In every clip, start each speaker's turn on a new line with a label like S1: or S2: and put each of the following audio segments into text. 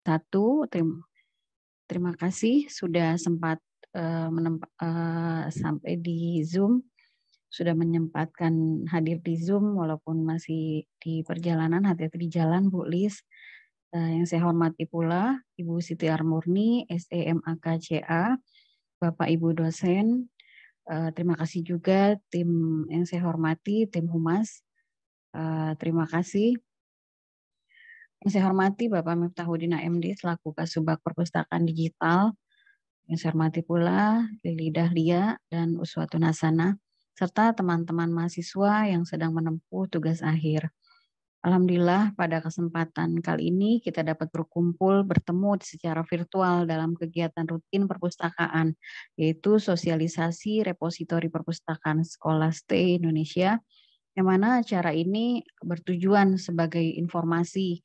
S1: Satu, terima kasih sudah sempat sampai di Zoom, sudah menyempatkan hadir di Zoom walaupun masih di perjalanan, hati-hati di jalan Bu Lis. Yang saya hormati pula Ibu Siti Armurni, SEMAKCA, Bapak Ibu dosen. Terima kasih juga tim yang saya hormati, tim Humas. Terima kasih. Yang saya hormati Bapak Miftahudin MD selaku Kasubag Perpustakaan Digital. Yang saya hormati pula Lili Dahlia dan Uswatun Hasanah, serta teman-teman mahasiswa yang sedang menempuh tugas akhir. Alhamdulillah pada kesempatan kali ini kita dapat berkumpul bertemu secara virtual dalam kegiatan rutin perpustakaan, yaitu sosialisasi repositori perpustakaan Sekolah STE Indonesia, yang mana acara ini bertujuan sebagai informasi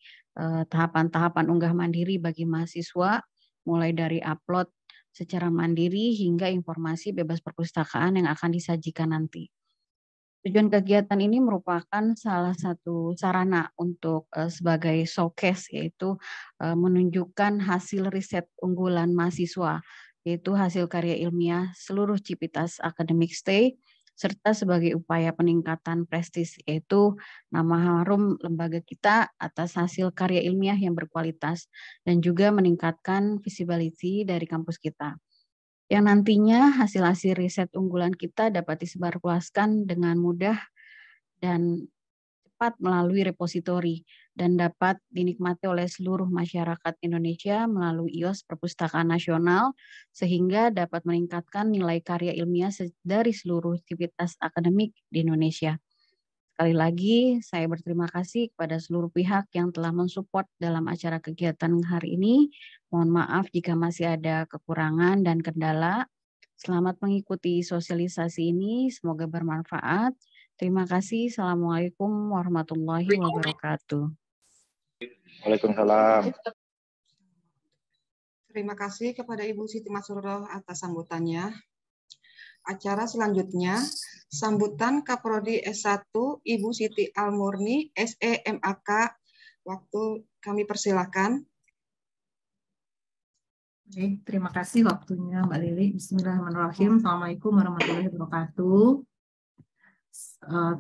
S1: tahapan-tahapan unggah mandiri bagi mahasiswa, mulai dari upload secara mandiri hingga informasi bebas perpustakaan yang akan disajikan nanti. Tujuan kegiatan ini merupakan salah satu sarana untuk sebagai showcase, yaitu menunjukkan hasil riset unggulan mahasiswa, yaitu hasil karya ilmiah seluruh Civitas Academic Stay, serta sebagai upaya peningkatan prestis, yaitu nama harum lembaga kita atas hasil karya ilmiah yang berkualitas, dan juga meningkatkan visibility dari kampus kita. Yang nantinya hasil-hasil riset unggulan kita dapat disebarluaskan dengan mudah dan cepat melalui repositori dan dapat dinikmati oleh seluruh masyarakat Indonesia melalui IOS Perpustakaan Nasional, sehingga dapat meningkatkan nilai karya ilmiah dari seluruh civitas akademik di Indonesia. Sekali lagi, saya berterima kasih kepada seluruh pihak yang telah mensupport dalam acara kegiatan hari ini. Mohon maaf jika masih ada kekurangan dan kendala. Selamat mengikuti sosialisasi ini, semoga bermanfaat. Terima kasih. Assalamualaikum warahmatullahi wabarakatuh.
S2: Waalaikumsalam.
S3: Terima kasih kepada Ibu Siti Masrooroh atas sambutannya. Acara selanjutnya, sambutan Kaprodi S1 Ibu Siti Almurni, SEMAK. Waktu kami persilakan.
S4: Baik, terima kasih waktunya Mbak Lili. Bismillahirrahmanirrahim. Assalamualaikum warahmatullahi wabarakatuh.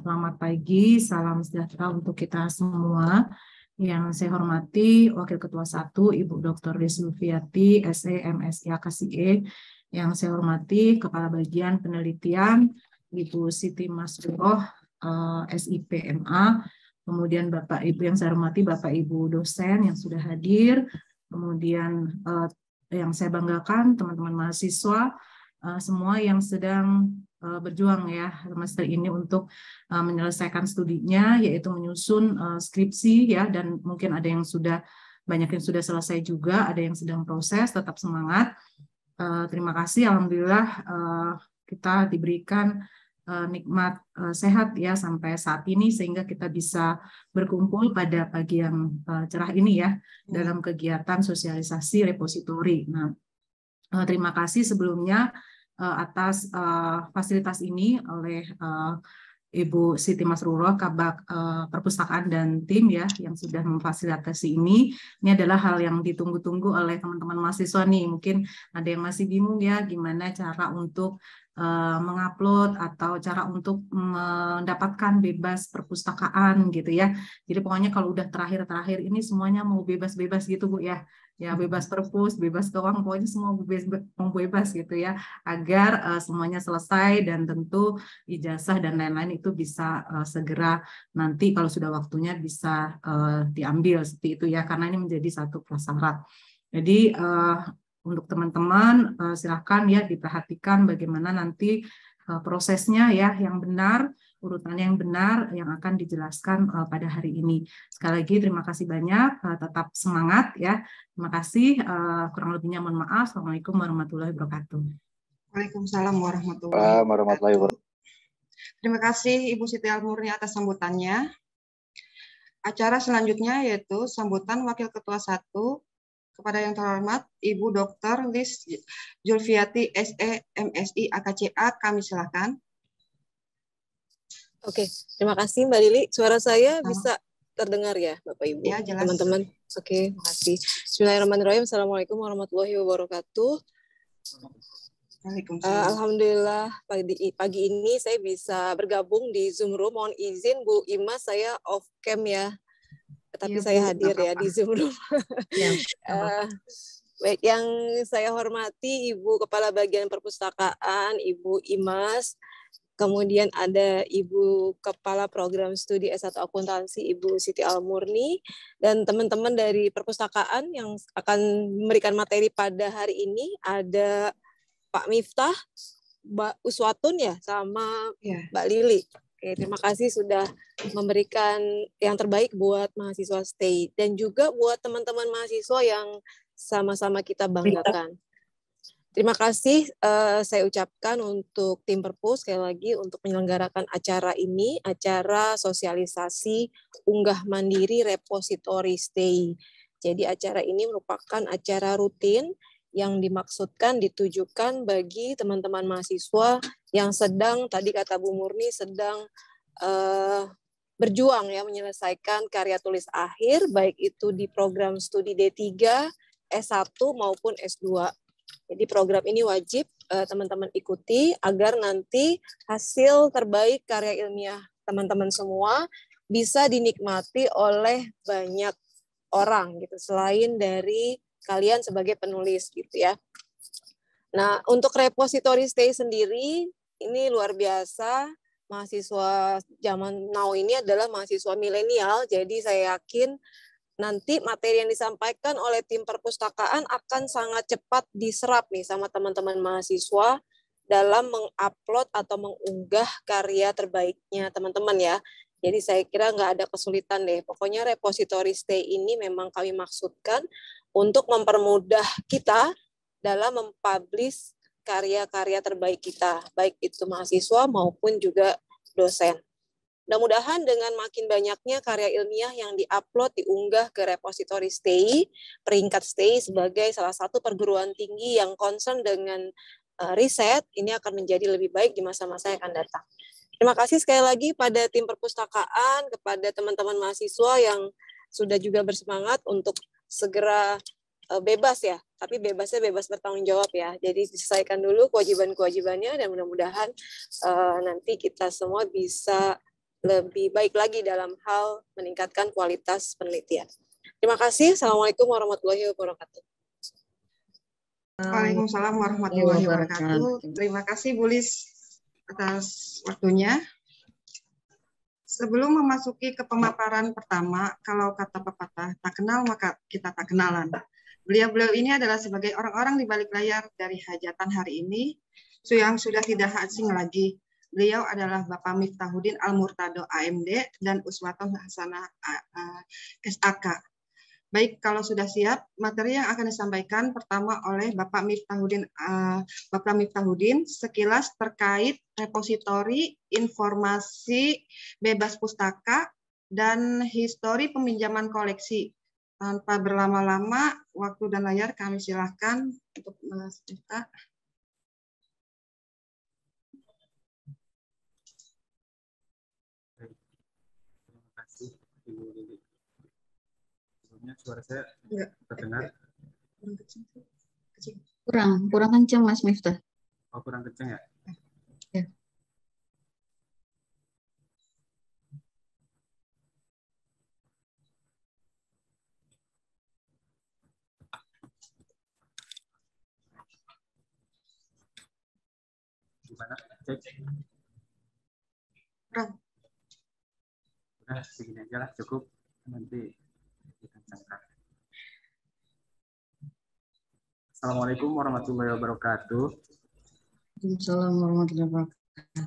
S4: Selamat pagi, salam sejahtera untuk kita semua. Yang saya hormati Wakil Ketua 1 Ibu Dr. Zulfiati, SE MSI AKSIE. Yang saya hormati Kepala Bagian Penelitian Ibu Siti Masrooroh, SIPMA. Kemudian Bapak Ibu yang saya hormati Bapak Ibu dosen yang sudah hadir. Kemudian yang saya banggakan teman-teman mahasiswa semua yang sedang berjuang ya semester ini untuk menyelesaikan studinya, yaitu menyusun skripsi ya, dan mungkin ada yang sudah banyak yang sudah selesai juga, ada yang sedang proses. Tetap semangat. Terima kasih. Alhamdulillah kita diberikan nikmat sehat ya sampai saat ini, sehingga kita bisa berkumpul pada pagi yang cerah ini ya dalam kegiatan sosialisasi repositori. Nah, terima kasih sebelumnya atas fasilitas ini oleh Ibu Siti Masrooroh, Kabag Perpustakaan dan tim ya yang sudah memfasilitasi ini. Ini adalah hal yang ditunggu-tunggu oleh teman-teman mahasiswa nih. Mungkin ada yang masih bingung ya gimana cara untuk mengupload atau cara untuk mendapatkan bebas perpustakaan gitu ya. Jadi pokoknya kalau udah terakhir-terakhir ini semuanya mau bebas-bebas gitu Bu ya. Ya bebas perpus, bebas keuangan, pokoknya semua mau bebas gitu ya, agar semuanya selesai dan tentu ijazah dan lain-lain itu bisa segera nanti kalau sudah waktunya bisa diambil seperti itu ya, karena ini menjadi satu prasyarat. Jadi untuk teman-teman silakan ya diperhatikan bagaimana nanti prosesnya ya yang benar, urutannya yang benar yang akan dijelaskan pada hari ini. Sekali lagi terima kasih banyak, tetap semangat ya. Terima kasih, kurang lebihnya mohon maaf. Assalamualaikum warahmatullahi wabarakatuh.
S3: Waalaikumsalam warahmatullahi wabarakatuh. Terima kasih Ibu Siti Almurni atas sambutannya. Acara selanjutnya yaitu sambutan Wakil Ketua 1 kepada yang terhormat Ibu Dr. Lis Zulfiati, SE MSI AKCA. Kami silakan.
S5: Oke, terima kasih Mbak Lili. Suara saya bisa terdengar ya Bapak Ibu,
S3: ya, jelas.
S5: Teman-teman.
S2: Oke, makasih. Bismillahirrahmanirrahim. Assalamualaikum warahmatullahi wabarakatuh. Alhamdulillah pagi ini saya bisa bergabung di Zoom room. Mohon izin Bu Imas, saya off cam ya, tapi
S3: Ya,
S2: saya
S3: Bu,
S2: hadir ya di Zoom room.
S3: Ya,
S2: Baik, yang saya hormati Ibu Kepala Bagian Perpustakaan, Ibu Imas, kemudian ada Ibu Kepala Program Studi S1 Akuntansi, Ibu Siti Almurni, dan teman-teman dari perpustakaan yang akan memberikan materi pada hari ini ada Pak Miftah, Mbak Uswatun ya, sama Mbak Lili. Oke, terima kasih sudah memberikan yang terbaik buat mahasiswa STAY dan juga buat teman-teman mahasiswa yang sama-sama kita banggakan. Terima kasih saya ucapkan untuk tim Perpus sekali lagi untuk menyelenggarakan acara ini, acara sosialisasi unggah mandiri repositori STAY. Jadi acara ini merupakan acara rutin yang dimaksudkan ditujukan bagi teman-teman mahasiswa yang sedang, tadi kata Bu Murni, sedang berjuang ya menyelesaikan karya tulis akhir, baik itu di program studi D3, S1 maupun S2. Jadi program ini wajib teman-teman ikuti agar nanti hasil terbaik karya ilmiah teman-teman semua bisa dinikmati oleh banyak orang gitu, selain dari kalian sebagai penulis gitu ya. Nah, untuk repository STAY sendiri ini luar biasa. Mahasiswa zaman now ini adalah mahasiswa milenial, jadi saya yakin nanti materi yang disampaikan oleh tim perpustakaan akan sangat cepat diserap nih sama teman-teman mahasiswa dalam mengupload atau mengunggah karya terbaiknya teman-teman ya. Jadi saya kira nggak ada kesulitan deh. Pokoknya repository STAY ini memang kami maksudkan untuk mempermudah kita dalam mempublish karya-karya terbaik kita, baik itu mahasiswa maupun juga dosen. Mudah-mudahan dengan makin banyaknya karya ilmiah yang diupload, diunggah ke repository STAY, peringkat STAY sebagai salah satu perguruan tinggi yang concern dengan riset, ini akan menjadi lebih baik di masa-masa yang akan datang. Terima kasih sekali lagi pada tim perpustakaan, kepada teman-teman mahasiswa yang sudah juga bersemangat untuk segera bebas ya, tapi bebasnya bebas bertanggung jawab ya. Jadi diselesaikan dulu kewajiban-kewajibannya dan mudah-mudahan nanti kita semua bisa lebih baik lagi dalam hal meningkatkan kualitas penelitian. Terima kasih. Assalamualaikum warahmatullahi wabarakatuh.
S3: Waalaikumsalam warahmatullahi wabarakatuh. Terima kasih Bu Lis atas waktunya. Sebelum memasuki ke pemaparan pertama, kalau kata pepatah, tak kenal maka kita tak kenalan. Beliau-beliau ini adalah sebagai orang-orang di balik layar dari hajatan hari ini, yang sudah tidak asing lagi. Beliau adalah Bapak Miftahuddin Al-Murtado AMD dan Uswatun Hasanah SAK. Baik, kalau sudah siap, materi yang akan disampaikan pertama oleh Bapak Miftahuddin sekilas terkait repositori informasi bebas pustaka dan histori peminjaman koleksi. Tanpa berlama-lama, waktu dan layar kami silakan untuk mencerita.
S5: Terima kasih, Ibu Lili. Sebelumnya suara saya terdengar?
S1: Kurang kencang Mas Miftah.
S5: Oh, kurang kencang ya?
S1: Ya.
S5: Gimana? Cek. Udah, segini aja lah, cukup. Nanti dikencangkan. Assalamualaikum warahmatullahi wabarakatuh.
S1: Waalaikumsalam warahmatullahi wabarakatuh.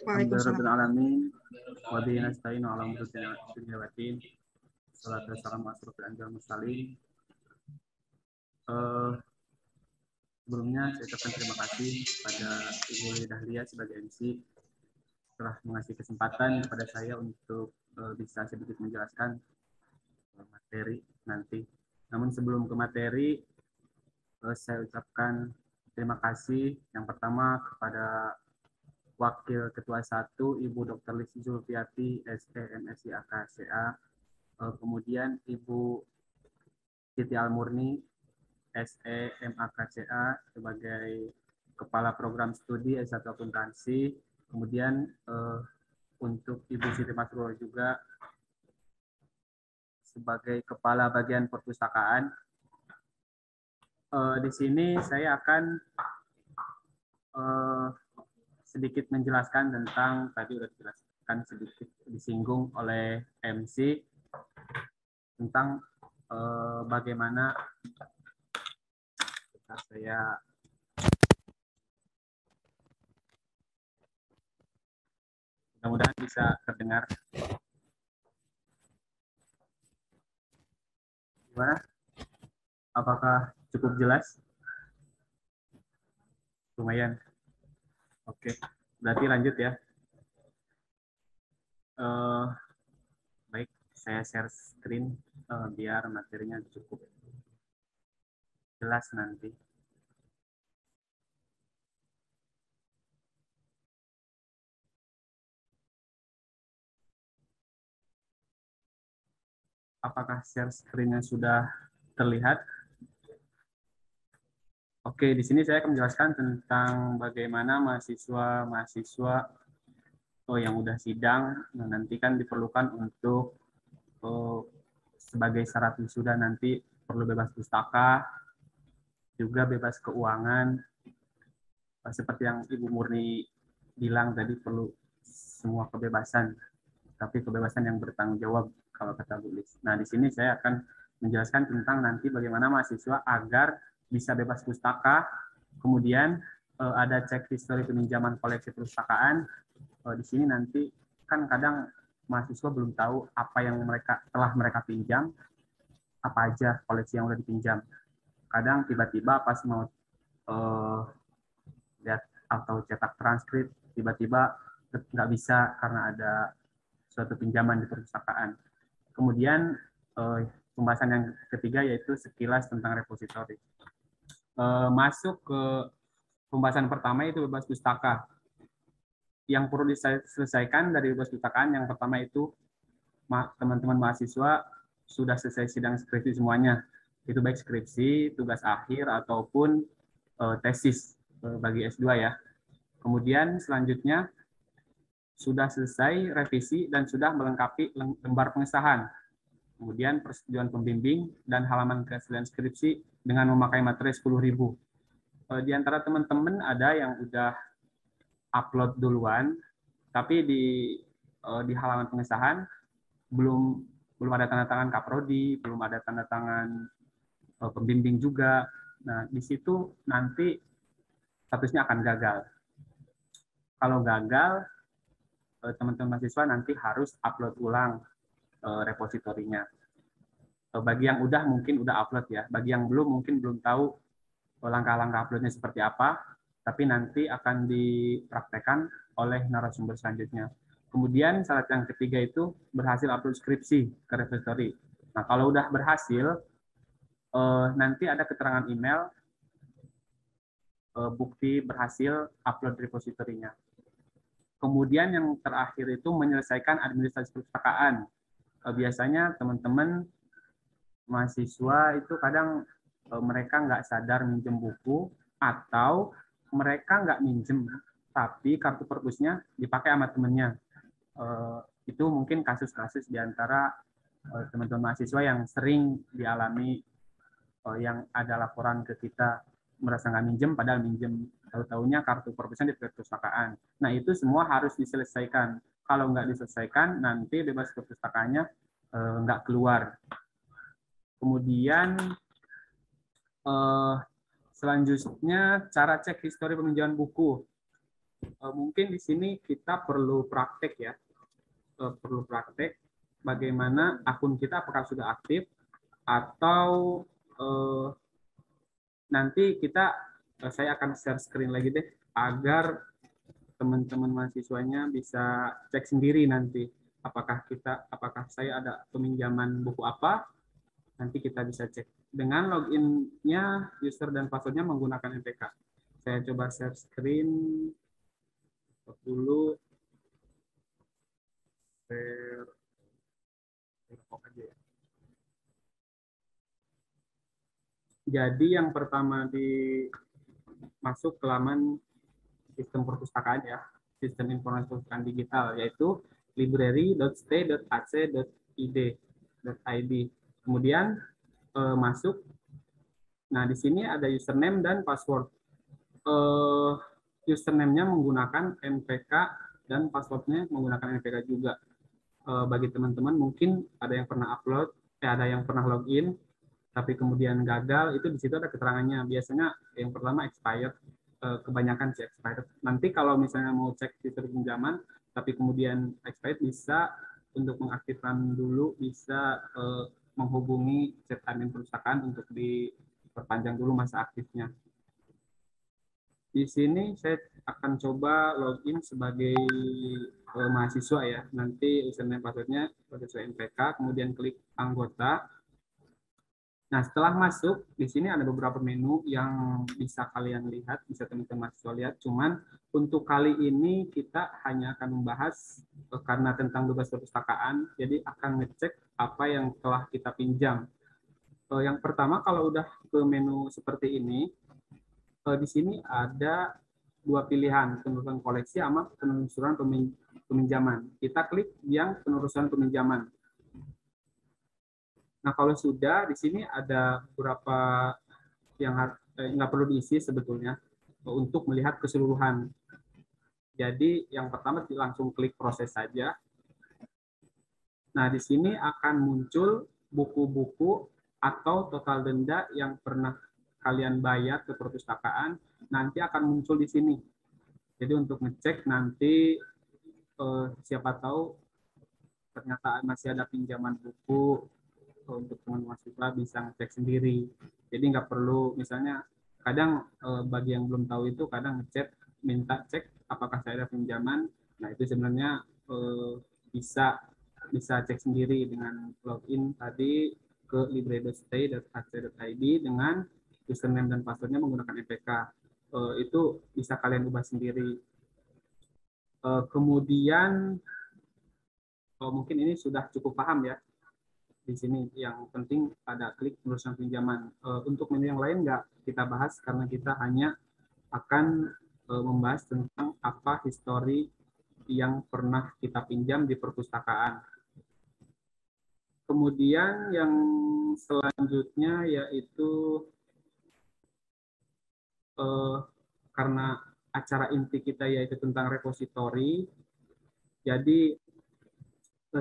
S5: Alhamdulillahirrahmanirrahim. Wa bihi nasta'inu ala umuri dunya wa din. Salatu wassalamu ala asyrofil anbiya'i wal mursalin. Sebelumnya saya ucapkan terima kasih pada Ibu Lili Dahlia sebagai MC telah mengasih kesempatan kepada saya untuk bisa sedikit menjelaskan materi nanti. Namun sebelum ke materi, saya ucapkan terima kasih yang pertama kepada Wakil Ketua 1 Ibu Dr. Lis Zulfiati, SE, MSI, AKCA, Kemudian Ibu Siti Almurni, SE MAKCA sebagai Kepala Program Studi S1 Akuntansi. Kemudian untuk Ibu Siti Masrur juga sebagai Kepala Bagian Perpustakaan. Di sini saya akan sedikit menjelaskan tentang, tadi sudah dijelaskan sedikit disinggung oleh MC, tentang bagaimana saya mudah-mudahan bisa terdengar. Gimana? Apakah cukup jelas? Lumayan. Oke, berarti lanjut ya. Baik, saya share screen biar materinya cukup jelas nanti. Apakah share screen-nya sudah terlihat? Oke, di sini saya akan menjelaskan tentang bagaimana mahasiswa yang udah sidang nanti kan diperlukan untuk sebagai syarat wisuda nanti perlu bebas pustaka, juga bebas keuangan. Seperti yang Ibu Murni bilang tadi, perlu semua kebebasan, tapi kebebasan yang bertanggung jawab kalau kata Bu Lis. Nah, di sini saya akan menjelaskan tentang nanti bagaimana mahasiswa agar bisa bebas pustaka, kemudian ada cek histori peminjaman koleksi perpustakaan. Di sini nanti kan kadang mahasiswa belum tahu apa yang telah mereka pinjam, apa aja koleksi yang sudah dipinjam. Kadang tiba-tiba pas mau lihat atau cetak transkrip, tiba-tiba nggak bisa karena ada suatu pinjaman di perpustakaan. Kemudian pembahasan yang ketiga yaitu sekilas tentang repositori. Masuk ke pembahasan pertama itu bebas pustaka. Yang perlu diselesaikan dari bebas pustakaan yang pertama itu teman-teman mahasiswa sudah selesai sidang skripsi semuanya. Itu baik skripsi, tugas akhir ataupun tesis bagi S2 ya. Kemudian selanjutnya sudah selesai revisi dan sudah melengkapi lembar pengesahan. Kemudian persetujuan pembimbing dan halaman keaslian skripsi dengan memakai materai 10.000. Di antara teman-teman ada yang udah upload duluan, tapi di halaman pengesahan belum ada tanda tangan kaprodi, belum ada tanda tangan pembimbing juga. Nah, di situ nanti statusnya akan gagal. Kalau gagal, teman-teman mahasiswa nanti harus upload ulang repositorinya. Bagi yang udah mungkin udah upload ya, bagi yang belum mungkin belum tahu langkah-langkah uploadnya seperti apa, tapi nanti akan dipraktekkan oleh narasumber selanjutnya. Kemudian syarat yang ketiga itu berhasil upload skripsi ke repository. Nah, kalau udah berhasil, nanti ada keterangan email bukti berhasil upload repositorinya. Kemudian yang terakhir itu menyelesaikan administrasi perpustakaan. Biasanya teman-teman mahasiswa itu kadang mereka nggak sadar minjem buku, atau mereka nggak minjem, tapi kartu perpusnya dipakai sama temennya. Itu mungkin kasus-kasus di antara teman-teman mahasiswa yang sering dialami, yang ada laporan ke kita merasa nggak minjem, padahal minjem, tahu-tahunya kartu perpusnya di perpustakaan. Nah, itu semua harus diselesaikan. Kalau nggak diselesaikan, nanti bebas perpustakaannya nggak keluar. Kemudian selanjutnya cara cek histori peminjaman buku. Mungkin di sini kita perlu praktek ya, perlu praktek bagaimana akun kita apakah sudah aktif atau nanti saya akan share screen lagi deh agar teman-teman mahasiswanya bisa cek sendiri nanti apakah saya ada peminjaman buku apa. Nanti kita bisa cek dengan login-nya, user dan password-nya menggunakan MPK. Saya coba share screen dulu. Share aja ya. Jadi yang pertama masuk ke laman sistem perpustakaan ya, sistem informasi perpustakaan digital, yaitu library.stay.ac.id. Kemudian masuk. Nah, di sini ada username dan password. Username-nya menggunakan NPK dan password-nya menggunakan NPK juga. Bagi teman-teman mungkin ada yang pernah upload, ada yang pernah login, tapi kemudian gagal, itu di situ ada keterangannya. Biasanya yang pertama expired, kebanyakan sih expired. Nanti kalau misalnya mau cek history pinjaman, tapi kemudian expired, bisa untuk mengaktifkan dulu, bisa menghubungi chat admin perpustakaan untuk diperpanjang dulu masa aktifnya. Di sini saya akan coba login sebagai mahasiswa ya. Nanti username passwordnya sesuai NPK, kemudian klik anggota. Nah, setelah masuk, di sini ada beberapa menu yang bisa kalian lihat, bisa teman-teman mahasiswa lihat. Cuman untuk kali ini kita hanya akan membahas karena tentang bebas perpustakaan, jadi akan ngecek apa yang telah kita pinjam. Yang pertama, kalau udah ke menu seperti ini, di sini ada dua pilihan, penelusuran koleksi sama penelusuran peminjaman. Kita klik yang penelusuran peminjaman. Nah, kalau sudah, di sini ada beberapa yang nggak perlu diisi sebetulnya untuk melihat keseluruhan. Jadi yang pertama langsung klik proses saja. Nah, di sini akan muncul buku-buku atau total denda yang pernah kalian bayar ke perpustakaan, nanti akan muncul di sini. Jadi untuk ngecek nanti siapa tahu ternyata masih ada pinjaman buku, untuk teman mahasiswa bisa ngecek sendiri. Jadi nggak perlu, misalnya kadang bagi yang belum tahu itu kadang ngecek, minta cek apakah saya ada pinjaman. Nah, itu sebenarnya bisa cek sendiri dengan login tadi ke library.stay.ac.id dengan username dan passwordnya menggunakan NPK. Itu bisa kalian ubah sendiri. Kemudian mungkin ini sudah cukup paham ya. Di sini yang penting ada klik penelusuran pinjaman. Untuk menu yang lain nggak kita bahas karena kita hanya akan membahas tentang apa histori yang pernah kita pinjam di perpustakaan. Kemudian yang selanjutnya yaitu karena acara inti kita yaitu tentang repositori, jadi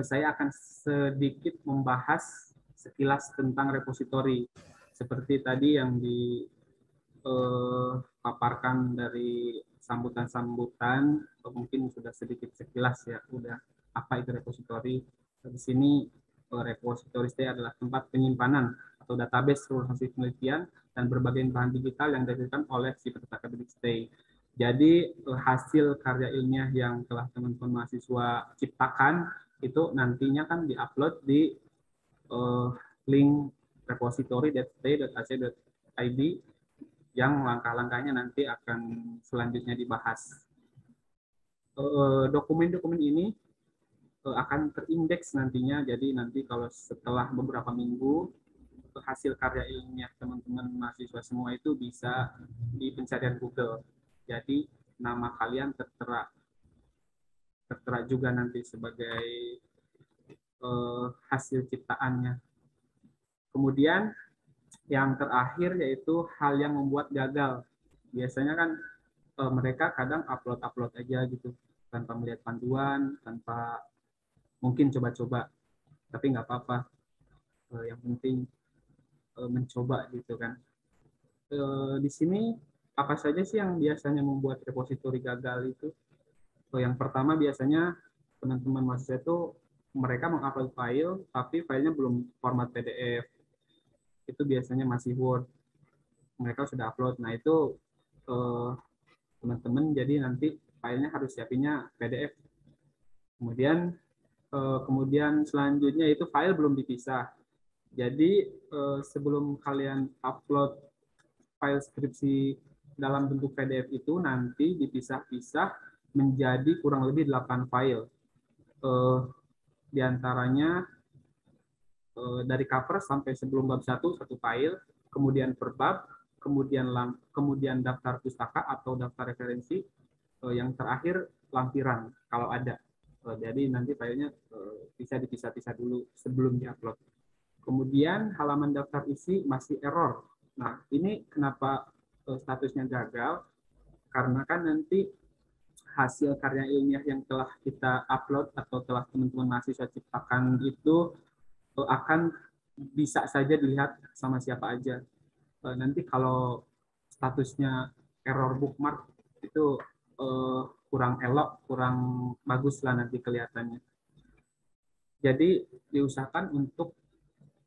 S5: saya akan sedikit membahas sekilas tentang repositori. Seperti tadi yang dipaparkan dari sambutan-sambutan, mungkin sudah sedikit sekilas ya, udah apa itu repositori. Di sini repositori adalah tempat penyimpanan atau database seluruh hasil penelitian dan berbagai bahan digital yang dihasilkan oleh si peserta akademik stay. Jadi hasil karya ilmiah yang telah teman-teman mahasiswa ciptakan itu nantinya kan diupload di link repository.stay.ac.id yang langkah-langkahnya nanti akan selanjutnya dibahas. Dokumen-dokumen ini akan terindeks nantinya, jadi nanti kalau setelah beberapa minggu hasil karya ilmiah teman-teman mahasiswa semua itu bisa di pencarian Google. Jadi nama kalian tertera juga nanti sebagai hasil ciptaannya. Kemudian yang terakhir yaitu hal yang membuat gagal. Biasanya kan mereka kadang upload aja gitu tanpa melihat panduan, tanpa mungkin coba-coba, tapi nggak apa-apa. Yang penting mencoba gitu kan. Di sini apa saja sih yang biasanya membuat repositori gagal itu? Yang pertama biasanya teman-teman mahasiswa itu mereka mengupload file, tapi filenya belum format PDF. Itu biasanya masih Word. Mereka sudah upload. Nah itu teman-teman jadi nanti filenya harus siapinnya PDF. Kemudian selanjutnya itu file belum dipisah. Jadi sebelum kalian upload file skripsi dalam bentuk PDF itu nanti dipisah-pisah menjadi kurang lebih 8 file. Di antaranya dari cover sampai sebelum bab 1 satu file, kemudian perbab, kemudian daftar pustaka atau daftar referensi, yang terakhir lampiran kalau ada. Jadi nanti filenya bisa dipisah-pisah dulu sebelum diupload. Kemudian halaman daftar isi masih error. Nah, ini kenapa statusnya gagal? Karena kan nanti hasil karya ilmiah yang telah kita upload atau telah teman-teman mahasiswa ciptakan itu akan bisa saja dilihat sama siapa aja. Nanti kalau statusnya error bookmark itu kurang elok, kurang bagus lah nanti kelihatannya. Jadi diusahakan untuk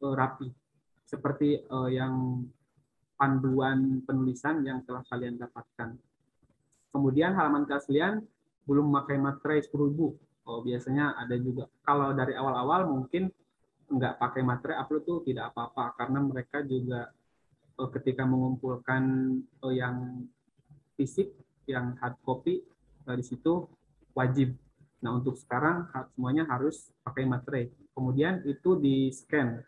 S5: rapi, seperti yang panduan penulisan yang telah kalian dapatkan. Kemudian halaman keaslian belum memakai materai 10.000. Biasanya ada juga. Kalau dari awal-awal mungkin nggak pakai materai upload tuh tidak apa-apa, karena mereka juga ketika mengumpulkan yang fisik, yang hard copy, di situ wajib. Nah, untuk sekarang semuanya harus pakai materai. Kemudian itu di-scan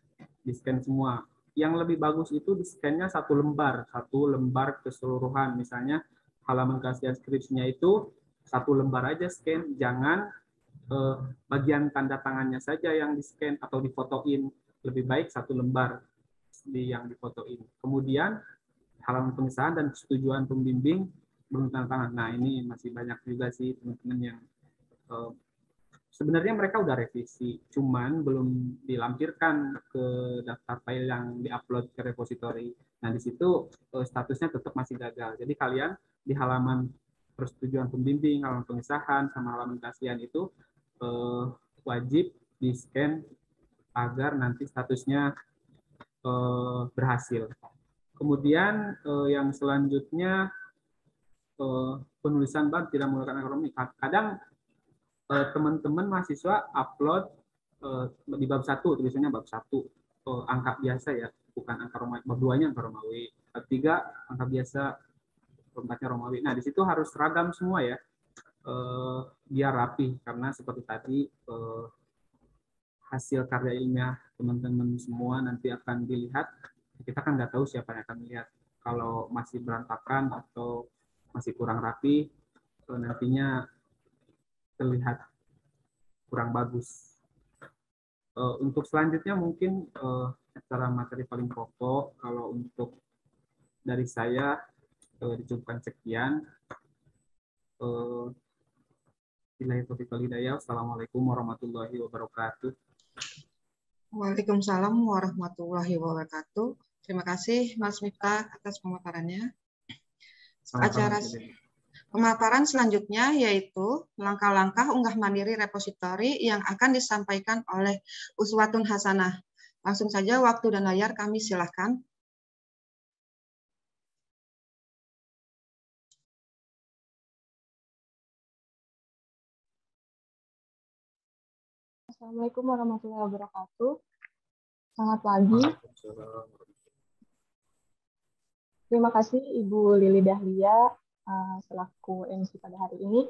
S5: semua. Yang lebih bagus itu di-scan-nya satu lembar keseluruhan. Misalnya halaman keaslian skripsinya itu satu lembar aja scan, jangan bagian tanda tangannya saja yang di-scan atau difotoin. Lebih baik satu lembar yang difotoin. Kemudian halaman pengesahan dan persetujuan pembimbing belum tanda tangan. Nah, ini masih banyak juga sih teman-teman yang sebenarnya mereka udah revisi, cuman belum dilampirkan ke daftar file yang diupload ke repository. Nah, di situ statusnya tetap masih gagal. Jadi kalian di halaman persetujuan pembimbing, halaman pengesahan, sama halaman keaslian itu wajib di-scan agar nanti statusnya berhasil. Kemudian yang selanjutnya penulisan bab tidak menggunakan ekonomi. Kadang teman-teman mahasiswa upload di bab 1, tulisannya bab 1 angka biasa ya, bukan angka Romawi. Bab 2-nya angka Romawi, bab 3 angka biasa, bab 4-nya Romawi. Nah, di situ harus seragam semua ya, biar rapi, karena seperti tadi hasil karya ilmiah teman-teman semua nanti akan dilihat. Kita kan nggak tahu siapa yang akan melihat. Kalau masih berantakan atau masih kurang rapi, nantinya terlihat kurang bagus. Untuk selanjutnya mungkin acara materi paling pokok, kalau untuk dari saya dicukupkan sekian. Assalamualaikum warahmatullahi wabarakatuh.
S3: Waalaikumsalam warahmatullahi wabarakatuh. Terima kasih Mas Miftah atas pemaparannya. Pemaparan selanjutnya yaitu langkah-langkah unggah mandiri repositori yang akan disampaikan oleh Uswatun Hasanah. Langsung saja waktu dan layar kami silakan.
S6: Assalamualaikum warahmatullahi wabarakatuh. Selamat pagi. Terima kasih Ibu Lili Dahlia selaku MC pada hari ini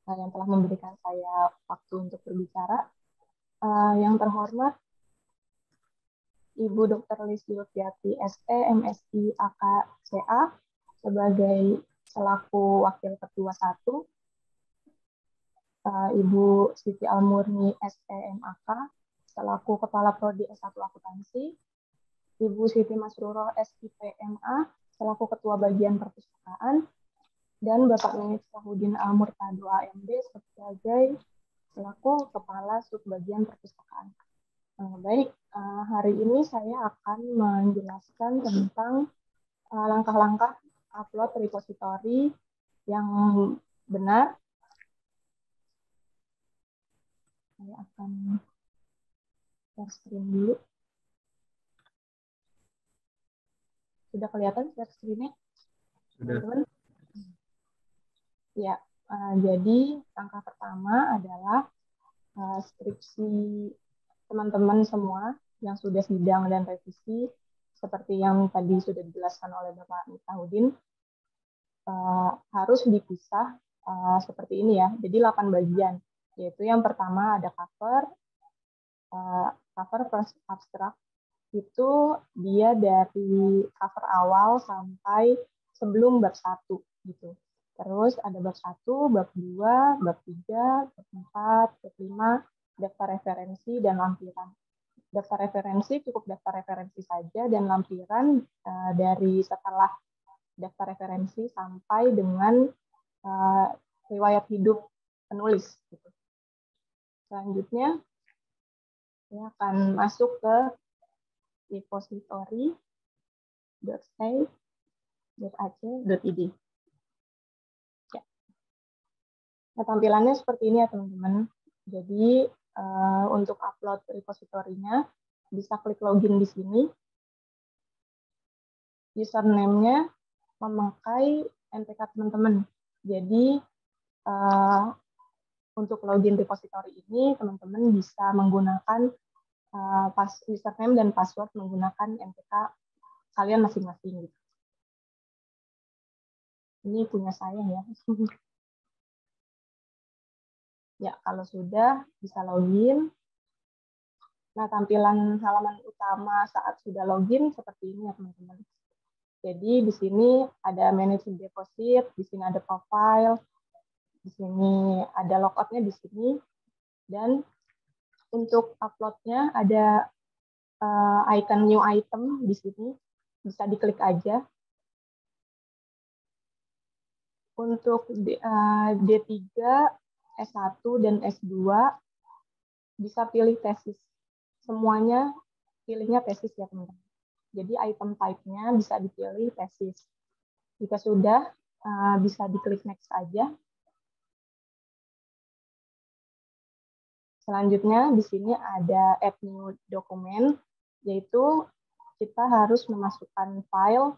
S6: yang telah memberikan saya waktu untuk berbicara. Yang terhormat Ibu Dr. Lisylviati SE, MSI, AK, CA sebagai selaku Wakil Ketua 1. Ibu Siti Almurni SEMAK selaku Kepala Prodi S1 Akuntansi, Ibu Siti Masruroh SIPMA selaku Ketua Bagian Perpustakaan, dan Bapak Miftahudin Al-Murtado AMD sebagai selaku Kepala Subbagian Perpustakaan. Baik, hari ini saya akan menjelaskan tentang langkah-langkah upload repository yang benar. Saya akan share screen dulu. Sudah kelihatan share screen-nya? Sudah. Ya, jadi langkah pertama adalah skripsi teman-teman semua yang sudah sidang dan revisi, seperti yang tadi sudah dijelaskan oleh Bapak Miftahudin, harus dipisah seperti ini ya. Jadi 8 bagian. Yaitu yang pertama ada cover first abstract, itu dia dari cover awal sampai sebelum bab 1 gitu. Terus ada bab 1, bab 2, bab 3, bab 4, bab 5, daftar referensi dan lampiran. Daftar referensi cukup daftar referensi saja, dan lampiran dari setelah daftar referensi sampai dengan riwayat hidup penulis. Gitu. Selanjutnya, saya akan masuk ke repository.stay.ac.id. Ya. Nah, tampilannya seperti ini ya teman-teman. Jadi untuk upload repositorinya bisa klik login di sini. Username-nya memakai NPK teman-teman. Jadi untuk login repository ini teman-teman bisa menggunakan username dan password menggunakan NPK kalian masing-masing. Gitu. Ini punya saya ya. Ya, kalau sudah bisa login. Nah, tampilan halaman utama saat sudah login seperti ini ya teman-teman. Jadi di sini ada manage deposit, di sini ada profile, di sini ada logoutnya di sini, dan untuk uploadnya ada icon new item di sini, bisa diklik aja. Untuk D3, S1, dan S2 bisa pilih tesis. Semuanya pilihnya tesis ya teman-teman. Jadi item type-nya bisa dipilih tesis. Jika sudah, bisa diklik next aja. Selanjutnya di sini ada add new document, yaitu kita harus memasukkan file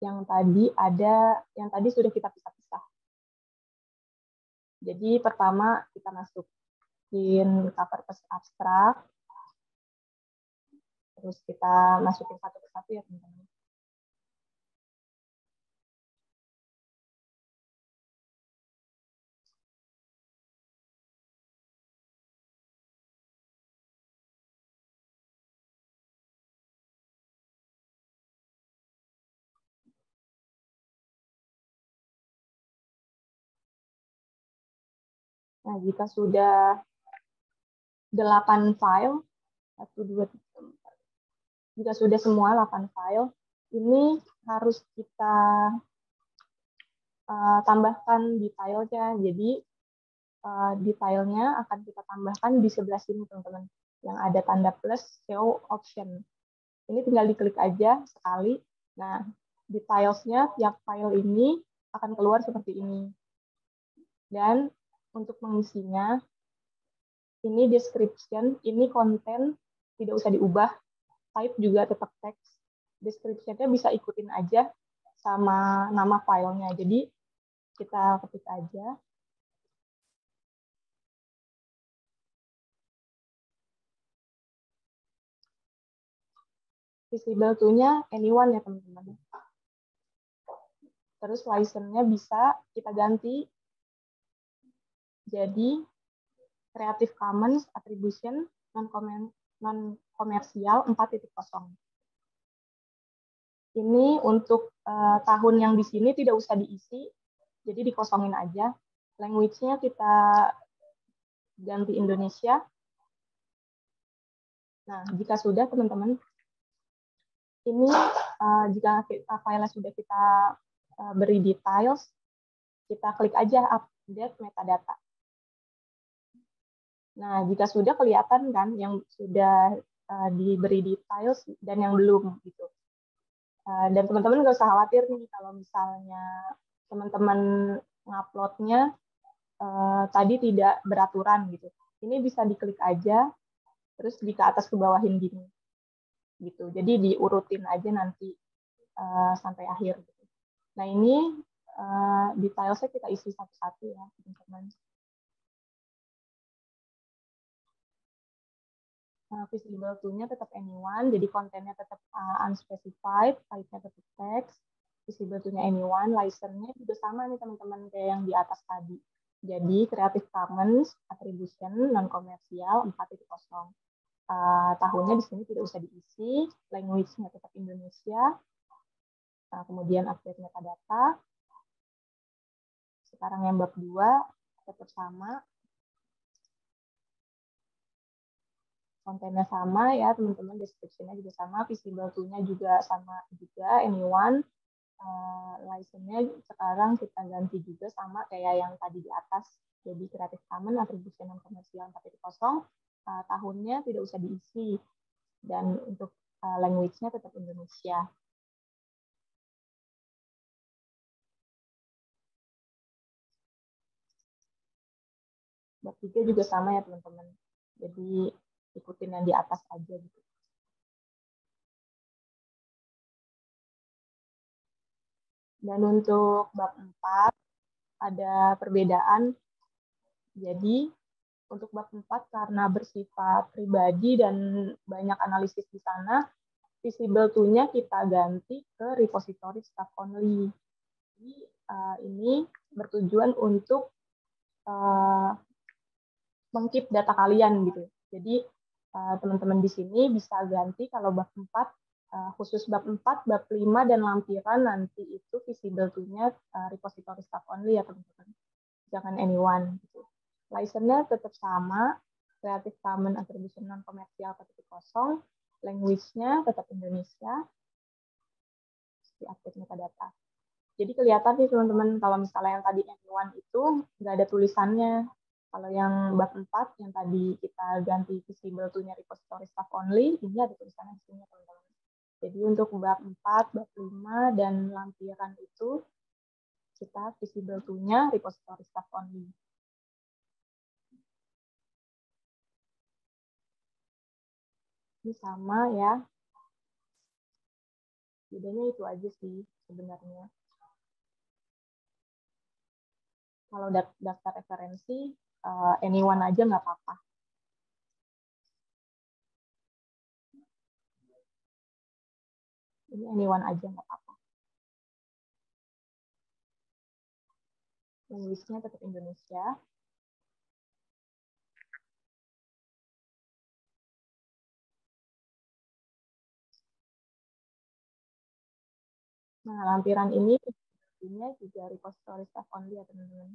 S6: yang tadi sudah kita pisah-pisah. Jadi pertama kita masukin cover abstrak, terus kita masukin satu persatu ya teman-teman. Nah, jika sudah 8 file, 1, 2, 3, 4. Jika sudah semua 8 file, ini harus kita tambahkan detailnya. Jadi detailnya akan kita tambahkan di sebelah sini teman-teman, yang ada tanda plus show option. Ini tinggal diklik aja sekali. Nah, detailsnya tiap file ini akan keluar seperti ini. Dan untuk mengisinya, ini description, ini konten, tidak usah diubah. Type juga tetap teks. Description-nya bisa ikutin aja sama nama filenya. Jadi kita ketik aja. Visible to-nya anyone ya teman-teman. Terus license-nya bisa kita ganti jadi Creative Commons Attribution non-komersial 4.0. Ini untuk tahun yang di sini tidak usah diisi, jadi dikosongin aja. Language-nya kita ganti Indonesia. Nah, jika sudah teman-teman, ini jika file sudah kita beri details, kita klik aja update metadata. Nah, jika sudah kelihatan kan yang sudah diberi details dan yang belum gitu. Dan teman-teman nggak usah khawatir nih kalau misalnya teman-teman nguploadnya tadi tidak beraturan gitu. Ini bisa diklik aja, terus di ke atas ke bawahin gini. Gitu. Jadi diurutin aja nanti sampai akhir. Gitu. Nah ini detailsnya kita isi satu-satu ya teman-teman. Visible to-nya tetap anyone, jadi kontennya tetap unspecified, type-nya tetap text, visible to-nya anyone, license-nya juga sama nih teman-teman kayak yang di atas tadi. Jadi Creative Commons Attribution non-komersial 4.0. tahunnya di sini tidak usah diisi, language-nya tetap Indonesia. Nah, kemudian update metadata. Sekarang yang bab 2 tetap sama. Kontennya sama ya teman-teman, description-nya juga sama, visible to-nya juga sama juga, anyone. License-nya sekarang kita ganti juga sama kayak yang tadi di atas. Jadi Creative Commons atribusi non komersial 4.0, tahunnya tidak usah diisi. Dan untuk language-nya tetap Indonesia. Bab 3 juga sama ya teman-teman. Jadi ikutin yang di atas aja gitu. Dan untuk bab 4 ada perbedaan. Jadi untuk bab 4 karena bersifat pribadi dan banyak analisis di sana, visible to-nya kita ganti ke repository staff only. Jadi ini bertujuan untuk meng-keep data kalian gitu. Jadi teman-teman di sini bisa ganti kalau bab 4, khusus bab 4, bab 5, dan lampiran nanti itu visible to-nya repository staff only ya teman-teman. Jangan anyone. Gitu. License-nya tetap sama, Creative Commons Attribution Non-Komersial 4.0, language-nya tetap Indonesia, di update metadata. Jadi kelihatan nih teman-teman, kalau misalnya yang tadi anyone itu nggak ada tulisannya. Kalau yang bab 4, yang tadi kita ganti visible to-nya repository staff only, ini ada tulisannya di sini teman-teman. Jadi untuk bab 4, bab 5, dan lampiran itu, kita visible to-nya repository staff only. Ini sama ya. Bedanya itu aja sih sebenarnya. Kalau daftar referensi, anyone aja nggak apa-apa. Ini anyone aja nggak apa-apa. Language-nya tetap Indonesia. Nah, lampiran ini juga repository staff only ya teman-teman.